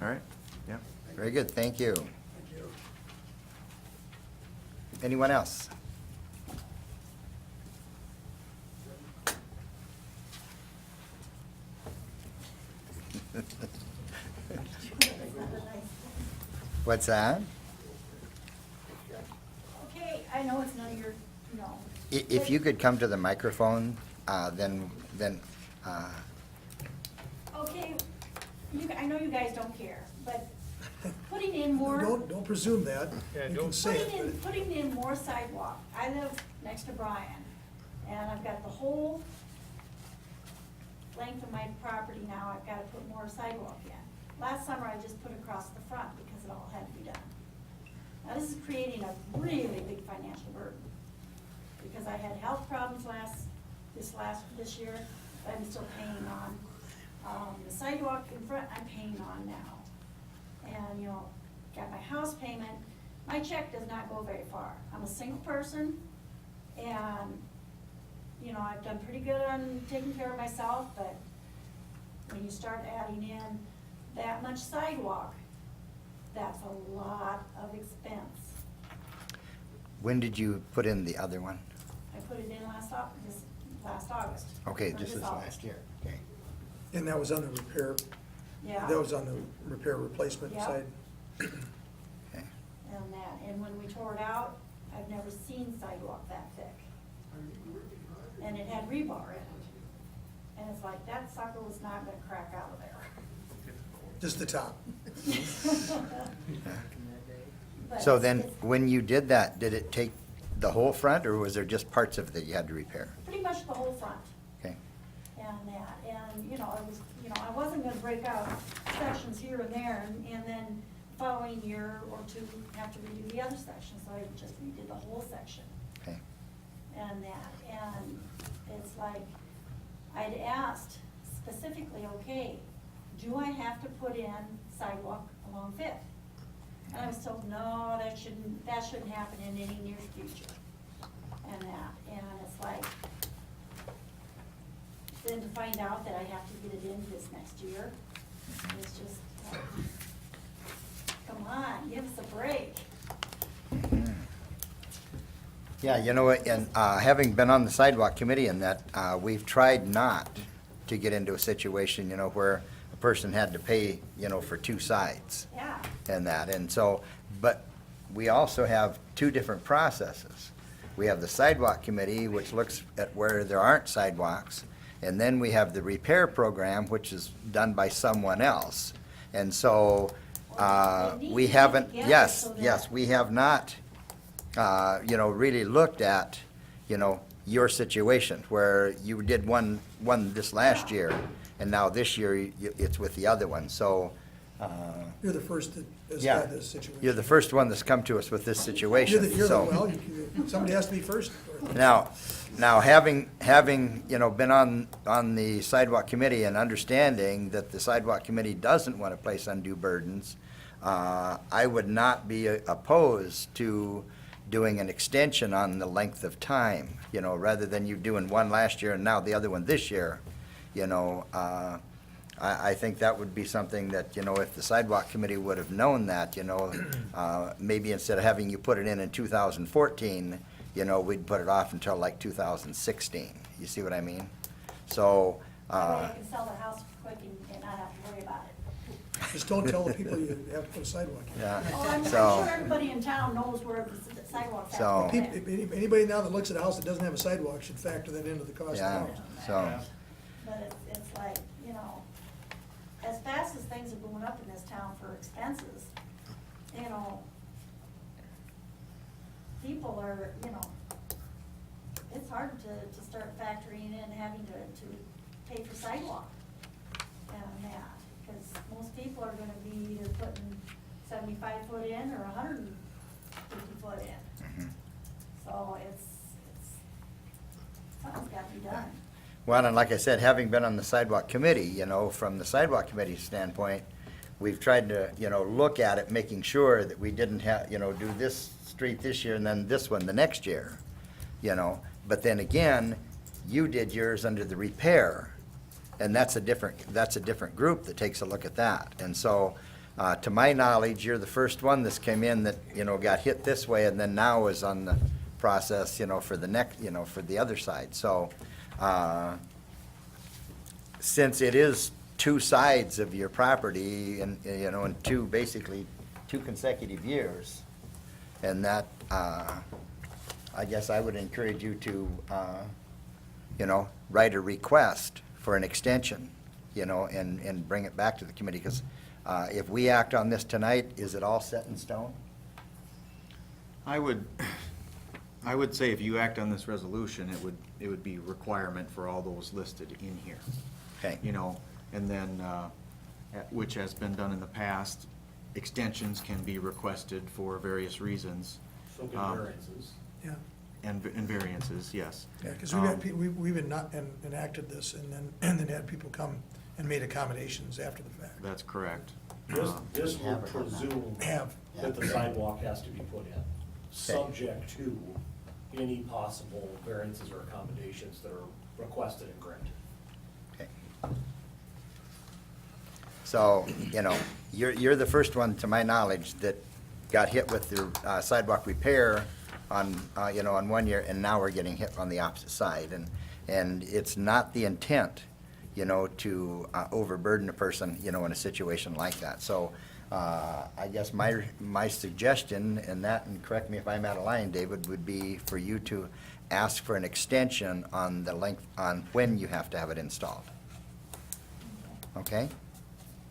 All right. Very good, thank you. Anyone else? What's that? Okay, I know it's none of your, If you could come to the microphone, then, Okay, I know you guys don't care, but putting in more. Don't presume that. You can say it. Putting in more sidewalk. I live next to Brian, and I've got the whole length of my property now, I've gotta put more sidewalk in. Last summer, I just put across the front because it all had to be done. Now, this is creating a really big financial burden, because I had health problems this year, that I'm still paying on. The sidewalk in front, I'm paying on now. And, got my house payment, my check does not go very far. I'm a single person, and, I've done pretty good on taking care of myself, but when you start adding in that much sidewalk, that's a lot of expense. when did you put in the other one? I put it in last August. Okay, Or just this August. last year, okay. And that was on the repair, Yeah. that was on the repair replacement Yeah. side. Okay. And when we tore it out, I've never seen sidewalk that thick. And it had rebar in it. And it's like, that sucker was not gonna crack out of there. Just the top. But So it's- then, it's when you did that, did it take the whole front, or was there just parts of it that you had to repair? Pretty much the whole front. Okay, And it was, I wasn't gonna break out sections here and there, and then following year or two, have to redo the other section, so I just redid the whole section. okay. And it's like, I'd asked specifically, okay, do I have to put in sidewalk along Fifth? And I was told, no, that shouldn't happen in any near future. And it's like, then to find out that I have to get it in this next year, it's just, like, come on, give us a break. Yeah, you know what, and having been on the sidewalk committee and that, we've tried not to get into a situation, where a person had to pay, for two sides. Yeah. And that, and so, but we also have two different processes. We have the sidewalk committee, which looks at where there aren't sidewalks, and then we have the repair program, which is done by someone else. And so, Well, they need we to haven't, get together yes, so that- yes, we have not, really looked at, your situation, where you did one this last year, and now this year, it's with the other one, so, You're the first that has yeah, had this situation. you're the first one that's come to us with this situation, so. Somebody has to be first. Now, having, been on the sidewalk committee and understanding that the sidewalk committee doesn't want to place undue burdens, I would not be opposed to doing an extension on the length of time, rather than you doing one last year and now the other one this year, I think that would be something that, if the sidewalk committee would have known that, maybe instead of having you put it in 2014, we'd put it off until like 2016. You see what I mean? So, That way I can sell the house quick and not have to worry about it. Just don't tell the people you have to put a sidewalk in. yeah, Oh, I'm so, sure everybody in town knows where the sidewalks are. So- Anybody now that looks at a house that doesn't have a sidewalk should factor that into the cost of the yeah, house. so, But it's like, as fast as things are going up in this town for expenses, people are, it's hard to start factoring in having to pay for sidewalk and that, because most people are gonna be either putting 75 foot in or 150 foot in. mhm. So something's gotta be done. Well, and like I said, having been on the sidewalk committee, from the sidewalk committee standpoint, we've tried to, look at it, making sure that we didn't have, do this street this year and then this one the next year, But then again, you did yours under the repair, and that's a different group that takes a look at that. And so, To my knowledge, you're the first one that's came in that, got hit this way and then now is on the process, for the next, for the other side. So, since it is two sides of your property and, in basically two consecutive years, and that, I guess I would encourage you to, write a request for an extension, and bring it back to the committee, because if we act on this tonight, is it all set in stone? I would say if you act on this resolution, it would be requirement for all those listed in here. Okay. And then, which has been done in the past, extensions can be requested for various reasons. So can variances. Yeah, And variances, yes. yeah, because we've enacted this and then had people come and made accommodations after the fact. That's correct. This would presume Have. that the sidewalk has to be put in, subject to any possible variances or accommodations that are requested and granted. Okay. So, you're the first one, to my knowledge, that got hit with the sidewalk repair on, on one year, and now we're getting hit on the opposite side. And it's not the intent, to overburden a person, in a situation like that. So, I guess my suggestion, and correct me if I'm out of line, David, would be for you to ask for an extension on the length, on when you have to have it installed. Okay?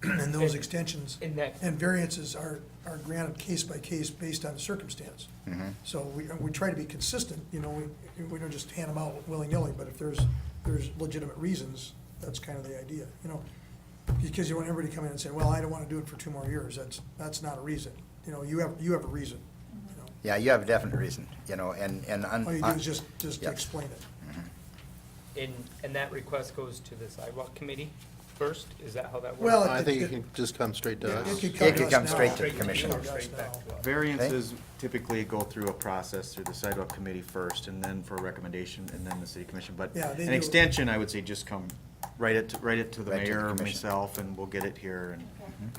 And those extensions In that- and variances are granted case by case based on the circumstance. Mhm. So we try to be consistent, we don't just hand them out willy-nilly, but if there's legitimate reasons, that's kind of the idea, Because you want everybody to come in and say, well, I don't want to do it for 2 more years, that's not a reason. You have a reason, Yeah, you have a definite reason, and. All you do is just Yep. explain it. And that request goes to the sidewalk committee first? Is that how that works? Well, I think it can just come straight to us. It could come us straight now. to the commission. It could come to us Straight back now. to us. Variances typically go through a process through the sidewalk committee first, and then for a recommendation, and then the city commission. But Yeah, they an do- extension, I would say, just come, write it to the Right to the mayor or commission. myself, and we'll get it here. And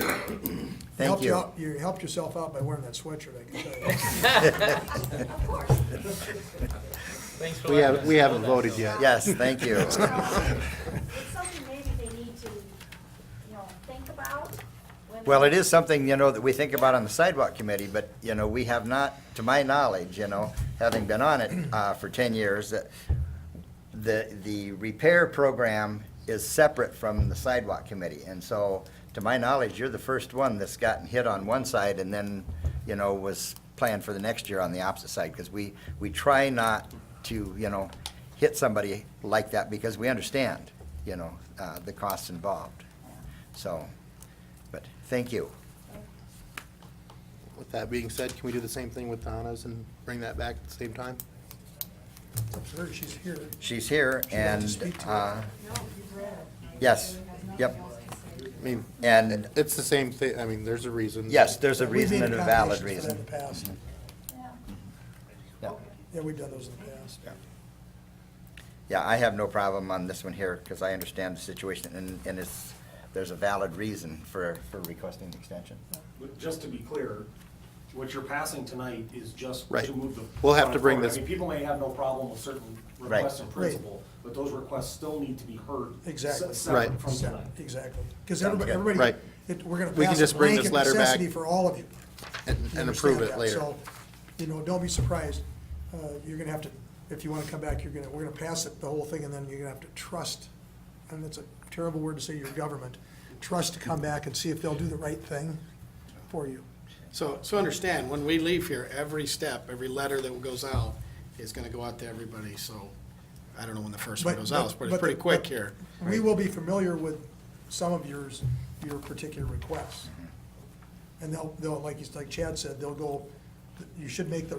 You Thank helped you. You helped yourself out by wearing that sweatshirt, I can tell you. Of course. Thanks for We letting haven't, us we know haven't that. voted yet. Yes, thank you. It's something maybe they need to, think about when. Well, it is something, that we think about on the sidewalk committee, but, we have not, to my knowledge, having been on it for 10 years, that the repair program is separate from the sidewalk committee. And so, to my knowledge, you're the first one that's gotten hit on one side and then, was planned for the next year on the opposite side. Because we try not to, hit somebody like that because we understand, the costs involved. So, but thank you. With that being said, can we do the same thing with Donna's and bring that back at the same time? Up to her, she's here. She's here She wants to and, speak to it. yes, yep. I mean, And, it's the same thing, I mean, there's a reason. yes, there's a We've reason made and a valid accommodations for that reason. in the past. Yeah. Yeah. Yeah, we've done those in the past. Yeah, I have no problem on this one here because I understand the situation and there's a valid reason for requesting the extension. But just to be clear, what you're passing tonight is just Right. to move the. We'll have to front bring forward. this- I mean, people may have no problem with certain Right. requests in principle, but those requests still need to be heard. Exactly. Separate Right. from tonight. Exactly. Because Sounds good. everybody, Right. we're gonna We can pass a just bring this blanket letter back necessity for all of you. And You approve understand it that. later. So, don't be surprised. You're gonna have to, if you wanna come back, we're gonna pass it, the whole thing, and then you're gonna have to trust, and it's a terrible word to say, your government, trust to come back and see if they'll do the right thing for you. So understand, when we leave here, every step, every letter that goes out is gonna go out to everybody, so I don't know when the first one goes out, but it's pretty quick here. We will be familiar with some of your particular requests. And they'll, like Chad said, they'll go, you should make the,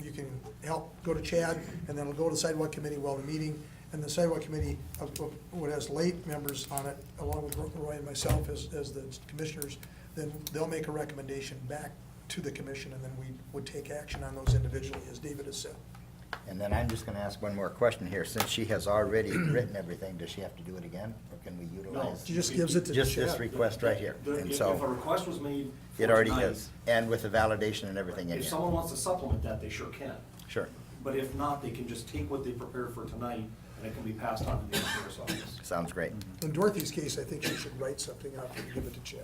you can help, go to Chad, and then it'll go to the sidewalk committee while the meeting, and the sidewalk committee, what has late members on it, along with Roy and myself as the commissioners, then they'll make a recommendation back to the commission, and then we would take action on those individually, as David has said. And then I'm just gonna ask one more question here. Since she has already written everything, does she have to do it again? Or can we utilize? She just gives it to Just this Chad. request right here. And If a so, request was made for it already tonight, is. And with the validation and everything in If here. someone wants to supplement that, they sure can. Sure. But if not, they can just take what they prepared for tonight, and it can be passed on to the engineer's office. Sounds great. In Dorothy's case, I think she should write something up and give it to Chad.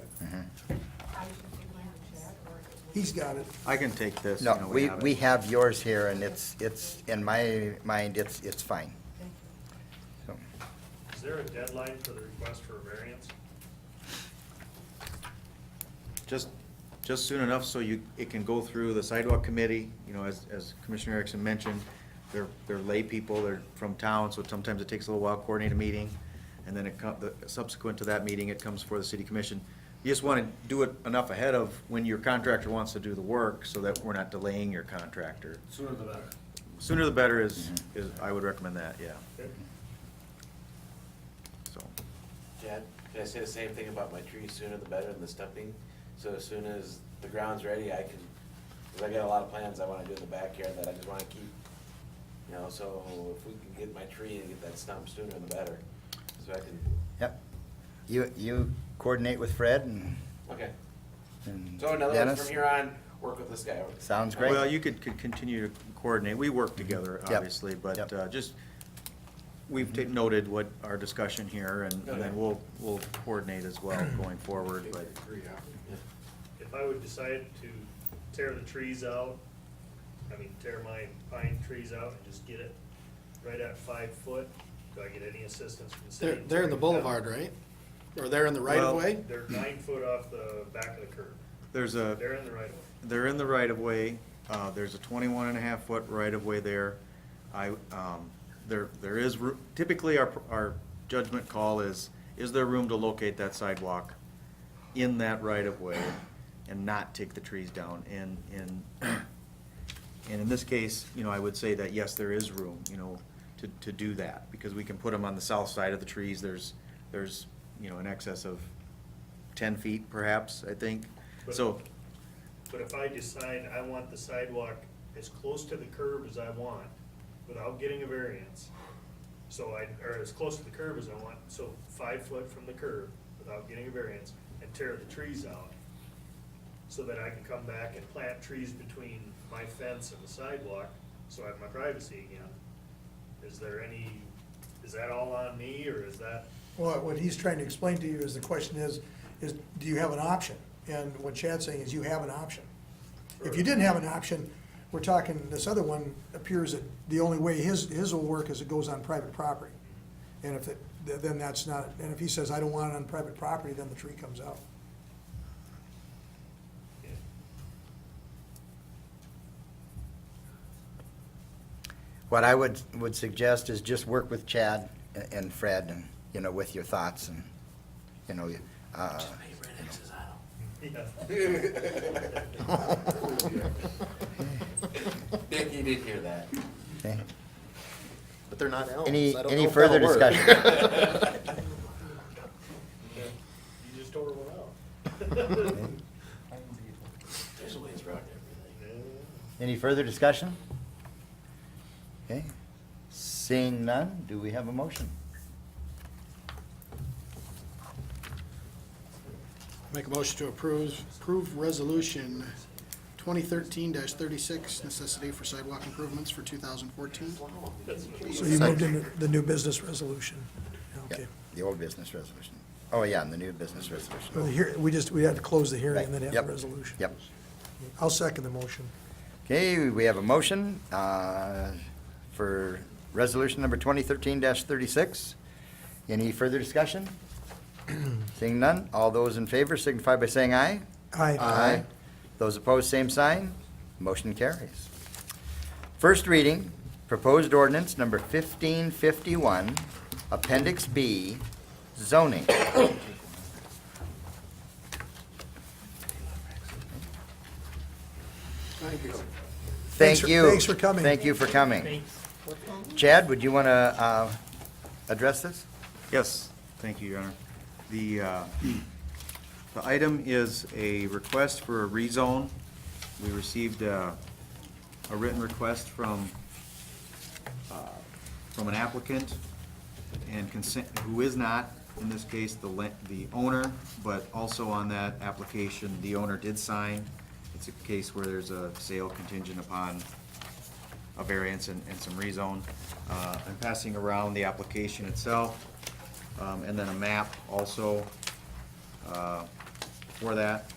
He's got it. I can take this. No, you know, we have it. have yours here, and it's, in my mind, it's fine. So, Is there a deadline for the request for a variance? Just soon enough so it can go through the sidewalk committee, you know, as Commissioner Erickson mentioned, they're lay people, they're from town, so sometimes it takes a little while to coordinate a meeting, and then subsequent to that meeting, it comes before the city commission. You just want to do it enough ahead of when your contractor wants to do the work, so that we're not delaying your contractor. Sooner the better. Sooner the better is, I would recommend that, yeah. Okay. So, Chad, can I say the same thing about my trees, sooner the better than the stumping? So as soon as the ground's ready, I can, because I got a lot of plans I want to do in the backyard that I just want to keep, you know, so if we can get my tree and get that stump sooner the better, so I can, yep. You coordinate with Fred and okay. and So in other words, Dennis? from here on, work with this guy. Sounds great. well, you could continue to coordinate, we work together, Yep. obviously, but Yep. just, we've noted what our discussion here, and then we'll coordinate as well going forward, but. If I would decide to tear the trees out, tear my pine trees out and just get it right at 5 foot, do I get any assistance from the city? They're in the boulevard, right? Or they're in the right of way? They're 9 foot off the back of the curb. They're They're in the right of way. they're in the right of way, there's a 21.5 foot right of way there. There is, typically our judgment call is there room to locate that sidewalk in that right of way and not take the trees down? And in this case, you know, I would say that yes, there is room, you know, to do that, because we can put them on the south side of the trees. There's, you know, in excess of 10 feet perhaps, I think. So, But if I decide I want the sidewalk as close to the curb as I want, without getting a variance, or as close to the curb as I want, so 5 foot from the curb, without getting a variance, and tear the trees out, so that I can come back and plant trees between my fence and the sidewalk, so I have my privacy again. Is that all on me, or is that? Well, what he's trying to explain to you is, the question is do you have an option? And what Chad's saying is you have an option. If you didn't have an option, we're talking, this other one appears that the only way his will work is it goes on private property. And then that's not, and if he says, I don't want it on private property, then the tree comes out. What I would suggest is just work with Chad and Fred and, you know, with your thoughts and, you know, Nick, you did hear that. okay. But they're not elms. Any I don't know if further that'll work. discussion? You just tore one out. There's a ways around everything. Any further discussion? Okay. Seeing none, do we have a motion? Make a motion to approve resolution 2013-36, necessity for sidewalk improvements for 2014. So you moved into the new business resolution. Okay. Yep, the old business resolution. Oh, yeah, and the new business resolution. Well, we had to close the hearing and then have Yep. the resolution. Yep. I'll second the motion. Okay, we have a motion for resolution number 2013-36. Any further discussion? Seeing none, all those in favor signify by saying aye. Aye. Those opposed, same sign. Motion carries. First reading, proposed ordinance number 1551, Appendix B, zoning. Thank you. Thank you. Thanks for coming. Thank you for coming. Chad, would you want to address this? Yes, thank you, Your Honor. The item is a request for a rezone. We received a written request from from an applicant and consent, who is not, in this case, the owner, but also on that application, the owner did sign. It's a case where there's a sale contingent upon a variance and some rezone. I'm passing around the application itself, and then a map also for that.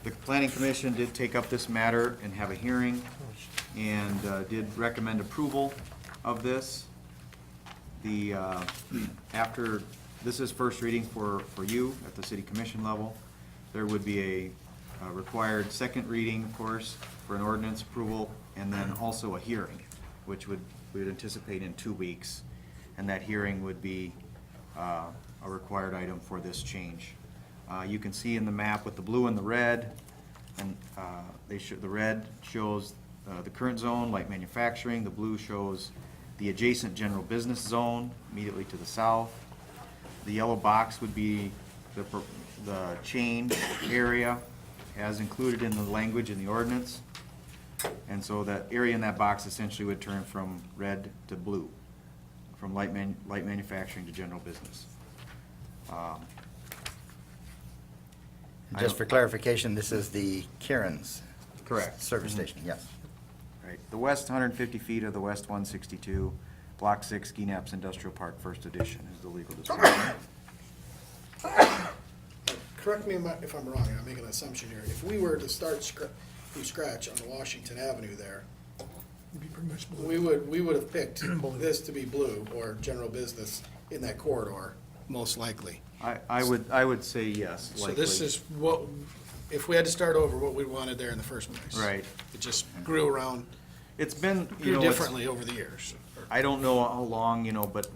The planning commission did take up this matter and have a hearing, and did recommend approval of this. After, this is first reading for you at the city commission level. There would be a required second reading, of course, for an ordinance approval, and then also a hearing, which we would anticipate in 2 weeks. And that hearing would be a required item for this change. You can see in the map with the blue and the red, and the red shows the current zone, light manufacturing. The blue shows the adjacent general business zone immediately to the south. The yellow box would be the change area as included in the language in the ordinance. And so that area in that box essentially would turn from red to blue, from light manufacturing to general business. Just for clarification, this is the Karen's. Correct. Service station, yes. Right. The west 150 feet of the west 162, Block 6, Genaps Industrial Park, First Edition is the legal description. Correct me if I'm wrong, I'm making an assumption here. If we were to start from scratch on Washington Avenue there, It'd be pretty much blue. we would have picked this to be blue or general business in that corridor, most likely. I would say yes, So likely. this is what, if we had to start over, what we wanted there in the first place. Right. It just grew around, It's been, grew differently over the years. I don't know how long, but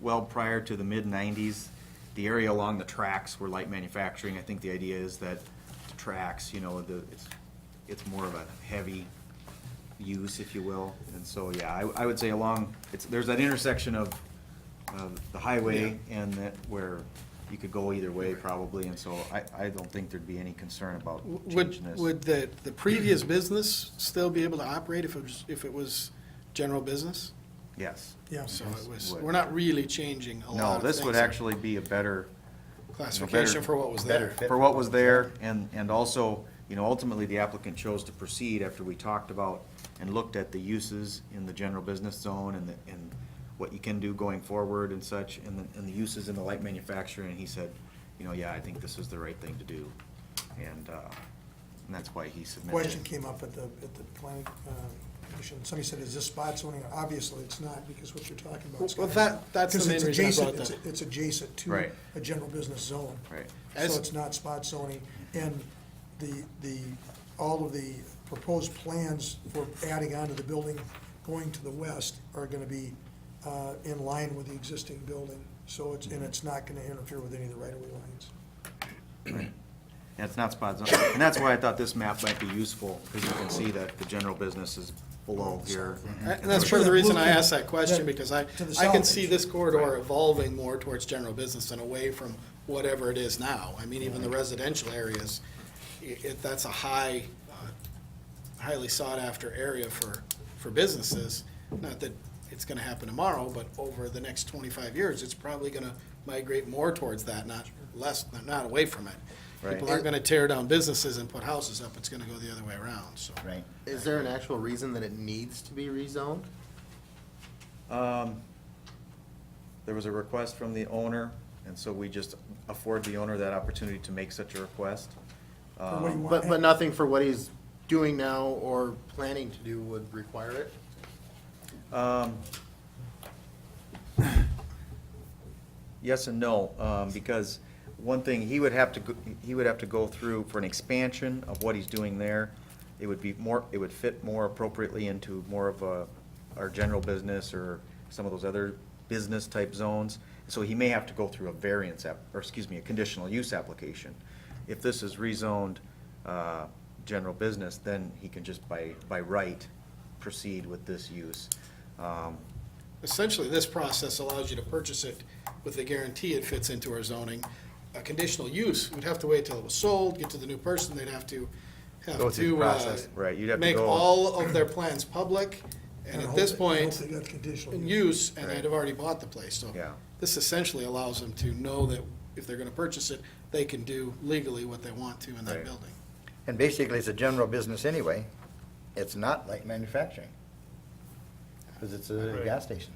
well prior to the mid-90s, the area along the tracks were light manufacturing. I think the idea is that the tracks, it's more of a heavy use, if you will. And so, yeah, I would say there's that intersection of the highway and that where you could go either way probably. And so I don't think there'd be any concern about changing this. Would the previous business still be able to operate if it was general business? Yes. Yeah. So it was, Would. we're not really changing a lot No, of this would things. actually be a better Classification for what was there. for what was there, and also, ultimately, the applicant chose to proceed after we talked about and looked at the uses in the general business zone and what you can do going forward and such, and the uses in the light manufacturing, and he said, yeah, I think this is the right thing to do. And that's why he submitted. Question came up at the planning commission. Somebody said, is this spot zoning? Obviously, it's not, because what you're talking about. Well, that's the Because main it's reason I brought adjacent, that. it's adjacent to Right. a general business zone. Right. As- So it's not spot zoning. And all of the proposed plans for adding onto the building going to the west are gonna be in line with the existing building. So it's not gonna interfere with any of the right-of-way lines. Yeah, it's not spot zone, and that's why I thought this map might be useful, because you can see that the general business is below here. And that's Sure, part of the that reason I blueprint- asked that question, that- because I to the can south. see this corridor evolving more towards general business and away from whatever it is now. I mean, even the residential areas, that's a highly sought-after area for businesses. Not that it's gonna happen tomorrow, but over the next 25 years, it's probably gonna migrate more towards that, not away from it. People Right. aren't gonna tear down businesses and put houses up, it's gonna go the other way around, so. Right. Is there an actual reason that it needs to be rezoned? There was a request from the owner, and so we just afford the owner that opportunity to make such a request. what do you want? But nothing for what he's doing now or planning to do would require it? Yes and no, because one thing, he would have to go through for an expansion of what he's doing there. It would fit more appropriately into more of our general business or some of those other business type zones. So he may have to go through a conditional use application. If this is rezoned, general business, then he can just by right proceed with this use. Essentially, this process allows you to purchase it with the guarantee it fits into our zoning. A conditional use, we'd have to wait till it was sold, get to the new person, they'd have to Go through the process. Right, you'd have to make go- all of their plans public, And I at hope this they- I point, hope they got conditional in use. use, and they'd have already bought the place, so. Yeah. This essentially allows them to know that if they're gonna purchase it, they can do legally what they want to in that Right. building. And basically, it's a general business anyway. It's not like manufacturing. Because it's a Right. gas station.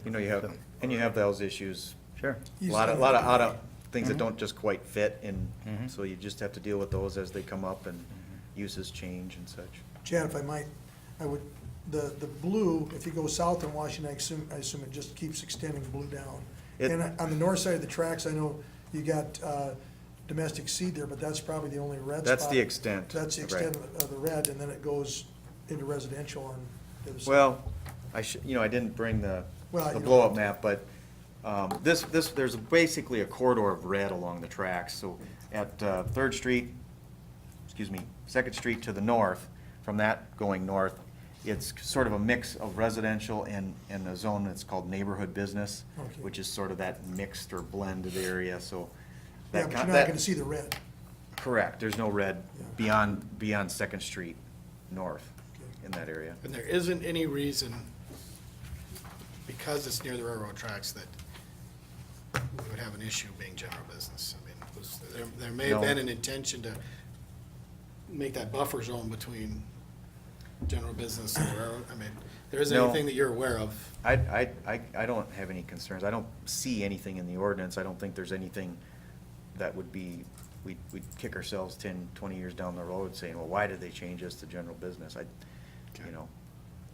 You know, you have those issues. Sure. A lot of things that Mhm. don't just quite fit, and Mhm. so you just have to deal with those as they come up and uses change and such. Chad, if I might, I would, the blue, if you go south in Washington, I assume it just keeps extending blue down. It- And on the north side of the tracks, I know you got domestic seed there, but that's probably the only red spot. That's the extent, That's the right. extent of the red, and then it goes into residential on the other side. Well, I didn't bring the Well, you don't blow-up have to. map, but there's basically a corridor of red along the tracks. So at 3rd Street, 2nd Street to the north, from that going north, it's sort of a mix of residential and a zone that's called neighborhood business, Okay. which is sort of that mixed or blended area, so. Yeah, that but con- you're not that- gonna see the red. Correct, there's no red Yeah. beyond 2nd Street north Okay. in that area. And there isn't any reason, because it's near the railroad tracks, that we would have an issue being general business. I mean, there may have No. been an intention to make that buffer zone between general business and the railroad. I mean, there isn't No. anything that you're aware of. I don't have any concerns. I don't see anything in the ordinance. I don't think there's anything that would be, we'd kick ourselves 10, 20 years down the road saying, well, why did they change this to general business?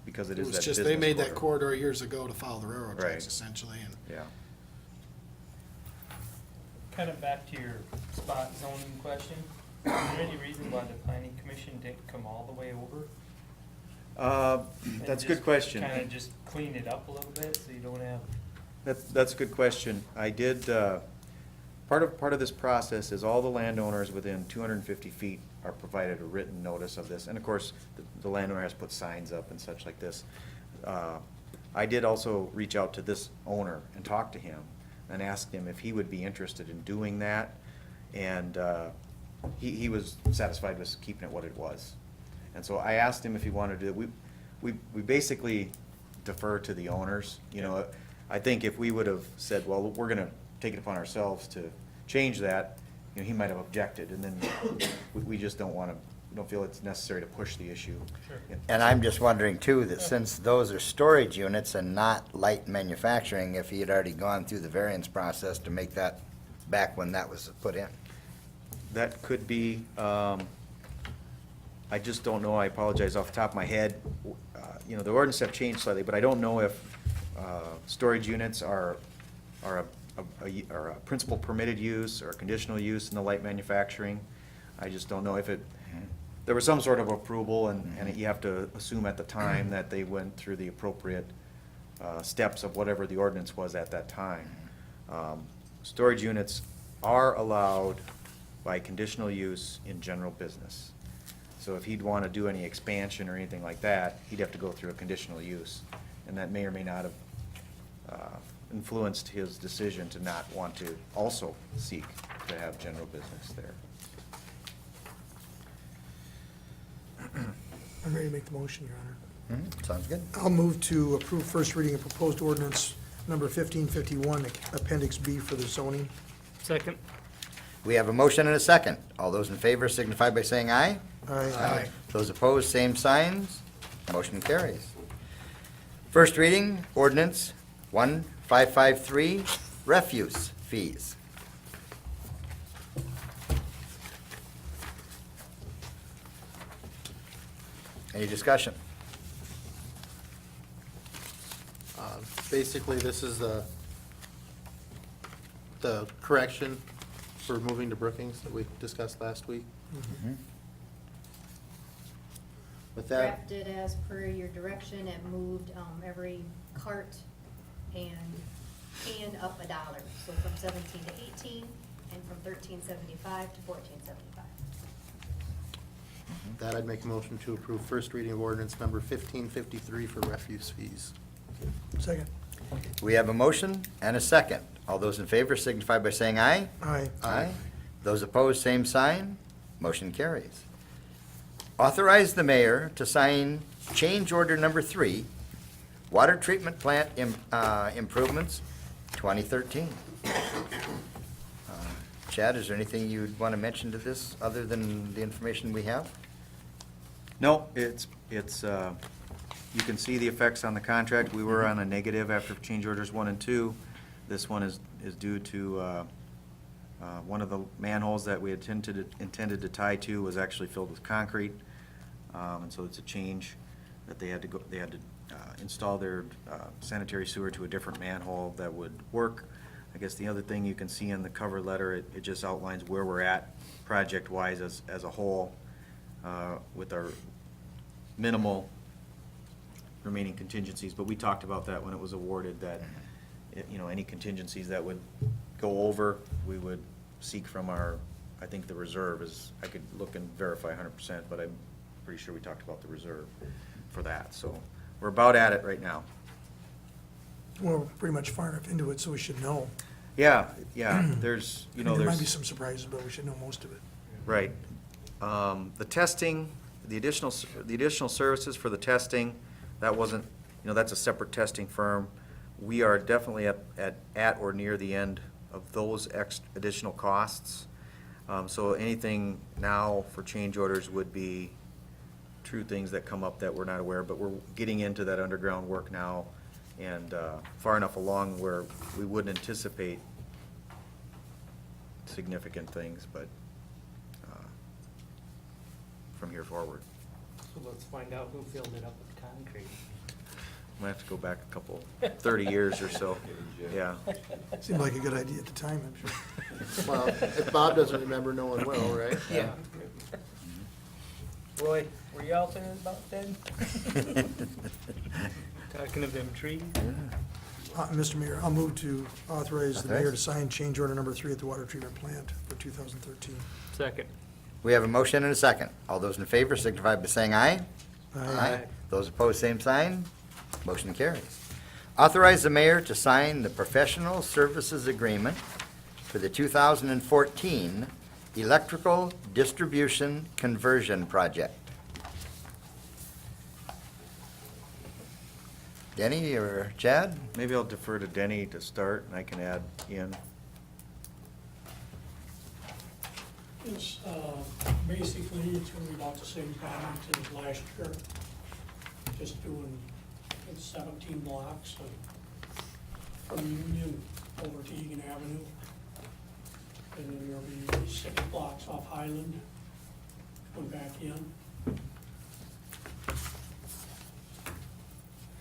Because it It is was that just, business they made that corridor. corridor years ago to follow the railroad tracks Right. essentially, and Yeah. Kind of back to your spot zoning question, is there any reason why the planning commission didn't come all the way over? That's a good question. Kind of just clean it up a little bit, so you don't have, That's a good question. I did, part of this process is all the landowners within 250 feet are provided a written notice of this. And of course, the landowner has put signs up and such like this. I did also reach out to this owner and talk to him and asked him if he would be interested in doing that. And he was satisfied with keeping it what it was. And so I asked him if he wanted to do it. We basically defer to the owners. I think if we would have said, well, we're gonna take it upon ourselves to change that, he might have objected, and then we just don't feel it's necessary to push the issue. Sure. And I'm just wondering too, that since those are storage units and not light manufacturing, if he had already gone through the variance process to make that back when that was put in. That could be, I just don't know, I apologize off the top of my head. The ordinance have changed slightly, but I don't know if storage units are a principal permitted use or a conditional use in the light manufacturing. I just don't know if there was some sort of approval, and you have to assume at the time that they went through the appropriate steps of whatever the ordinance was at that time. Storage units are allowed by conditional use in general business. So if he'd want to do any expansion or anything like that, he'd have to go through a conditional use. And that may or may not have influenced his decision to not want to also seek to have general business there. I'm ready to make the motion, Your Honor. Sounds good. I'll move to approve first reading of proposed ordinance number 1551, Appendix B for the zoning. second. We have a motion and a second. All those in favor signify by saying aye. Aye. Those opposed, same signs. Motion carries. First reading, ordinance 1553, refuse fees. Any discussion? Basically, this is the correction for moving to Brookings that we discussed last week. With that, Drafted as per your direction, it moved every cart and can up $1. So from 17 to 18, and from 13.75 to 14.75. that I'd make a motion to approve first reading of ordinance number 1553 for refuse fees. Second. We have a motion and a second. All those in favor signify by saying aye. Aye. Aye. Those opposed, same sign. Motion carries. Authorize the mayor to sign change order number 3, water treatment plant improvements, 2013. Chad, is there anything you'd want to mention to this, other than the information we have? No, it's, you can see the effects on the contract. We were on a negative after change orders 1 and 2. This one is due to one of the manholes that we intended to tie to was actually filled with concrete. And so it's a change that they had to install their sanitary sewer to a different manhole that would work. I guess the other thing you can see in the cover letter, it just outlines where we're at project-wise as a whole, with our minimal remaining contingencies. But we talked about that when it was awarded, that, any contingencies that would go over, we would seek from our, I think the reserve is, I could look and verify 100%, but I'm pretty sure we talked about the reserve for that. So we're about at it right now. Well, we're pretty much far enough into it, so we should know. Yeah, there's, I mean, there might be there's, some surprises, but we should know most of it. right. The testing, the additional services for the testing, that wasn't, that's a separate testing firm. We are definitely at or near the end of those additional costs. So anything now for change orders would be true things that come up that we're not aware of, but we're getting into that underground work now, and far enough along where we wouldn't anticipate significant things, but from here forward. So let's find out who filled it up with concrete. Might have to go back a couple, 30 years or so, yeah. Seemed like a good idea at the time, I'm sure. Well, if Bob doesn't remember, no one will, right? Yeah. Roy, were you out there about then? Talking of them trees? Mr. Mayor, I'll move to authorize the mayor to Authorize? sign change order number 3 at the water treatment plant for 2013. Second. We have a motion and a second. All those in favor signify by saying aye. Aye. Those opposed, same sign. Motion carries. Authorize the mayor to sign the professional services agreement for the 2014 electrical distribution conversion project. Denny or Chad? Maybe I'll defer to Denny to start, and I can add in. It's, basically, it's gonna be about the same product as last year. Just doing, it's 17 blocks from Union over to Egan Avenue. And then there'll be 6 blocks off Highland, going back in.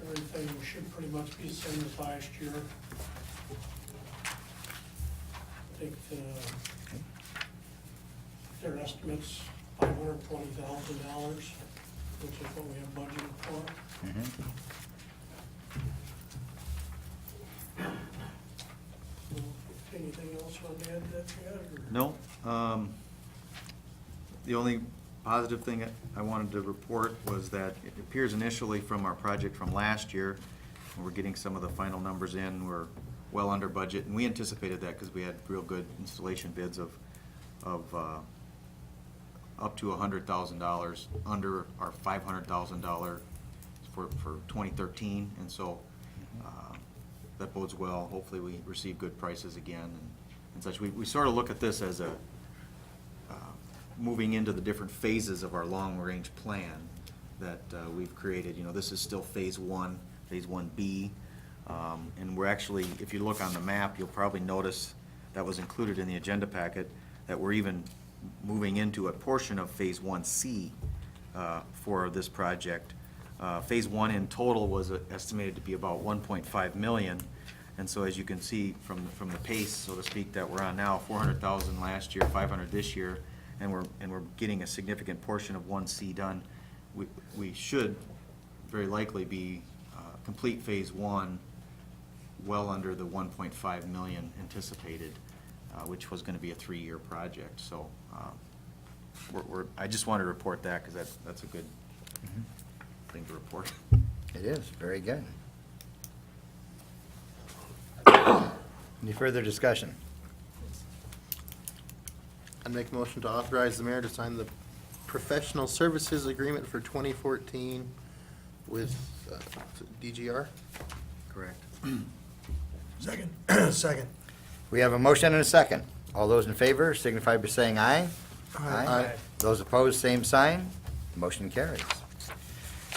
Everything should pretty much be the same as last year. I think their estimate's $520,000, which is what we have budgeted for. Anything else on the end that you had? or- No. The only positive thing I wanted to report was that it appears initially from our project from last year, when we're getting some of the final numbers in, we're well under budget, and we anticipated that because we had real good installation bids of up to $100,000 under our $500,000 for 2013, and so that bodes well. Hopefully we receive good prices again and such. We sort of look at this as a moving into the different phases of our long-range plan that we've created. This is still phase 1, phase 1B, and we're actually, if you look on the map, you'll probably notice that was included in the agenda packet, that we're even moving into a portion of phase 1C for this project. Phase 1 in total was estimated to be about 1.5 million, and so as you can see from the pace, so to speak, that we're on now, 400,000 last year, 500 this year, and we're getting a significant portion of 1C done. We should very likely be complete phase 1 well under the 1.5 million anticipated, which was going to be a 3-year project. So I just wanted to report that because that's a good thing to report. It is, very good. Any further discussion? I'd make a motion to authorize the mayor to sign the professional services agreement for 2014 with DGR. Correct. Second, second. We have a motion and a second. All those in favor signify by saying aye. Aye. Those opposed, same sign. Motion carries.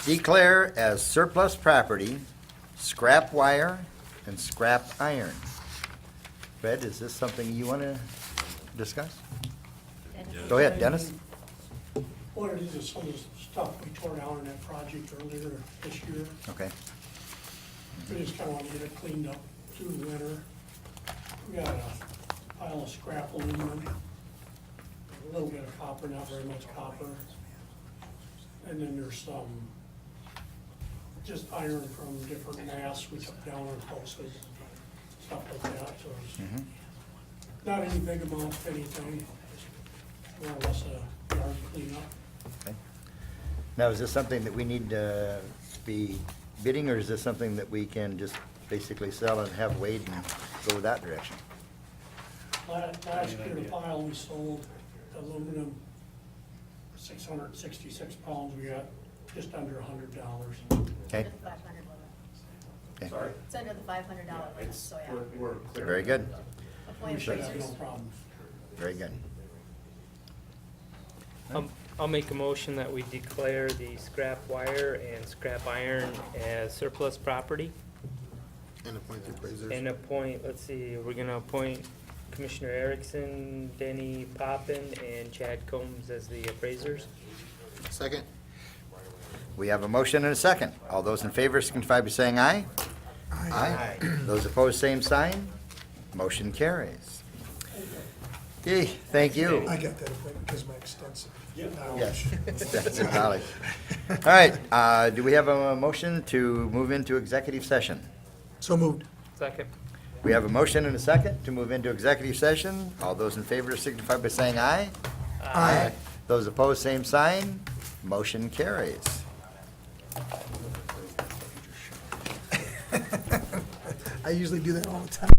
Declare as surplus property, scrap wire and scrap iron. Fred, is this something you want to discuss? Go ahead, Dennis. What it is some of the stuff we tore down in that project earlier this year. Okay. We just kinda wanna get it cleaned up through the winter. We got a pile of scrap aluminum, a little bit of copper, not very much copper. And then there's some just iron from different mass we took down on houses, stuff like that, so it's not any big amount of anything, more or less a yard cleanup. Okay. Now, is this something that we need to be bidding, or is this something that we can just basically sell and have Wade and go that direction? Last year, the pile we sold aluminum, 666 pounds, we got just under $100. Okay. Under the 500 limit. Okay. Sorry? It's under the $500 limit, so yeah. We're clear. Very good, Appoint We should have appraisers. no problems. very good. I'll make a motion that we declare the scrap wire and scrap iron as surplus property. And appoint the appraisers. And appoint, let's see, we're gonna appoint Commissioner Erickson, Denny Poppin, and Chad Combs as the appraisers. Second. We have a motion and a second. All those in favor signify by saying aye. Aye. Those opposed, same sign. Motion carries. Okay, thank you. I got that because of my extensive knowledge. Yes, that's a knowledge. All right, do we have a motion to move into executive session? So moved. Second. We have a motion and a second to move into executive session. All those in favor signify by saying aye. Aye. Those opposed, same sign. Motion carries. I usually do that all the time.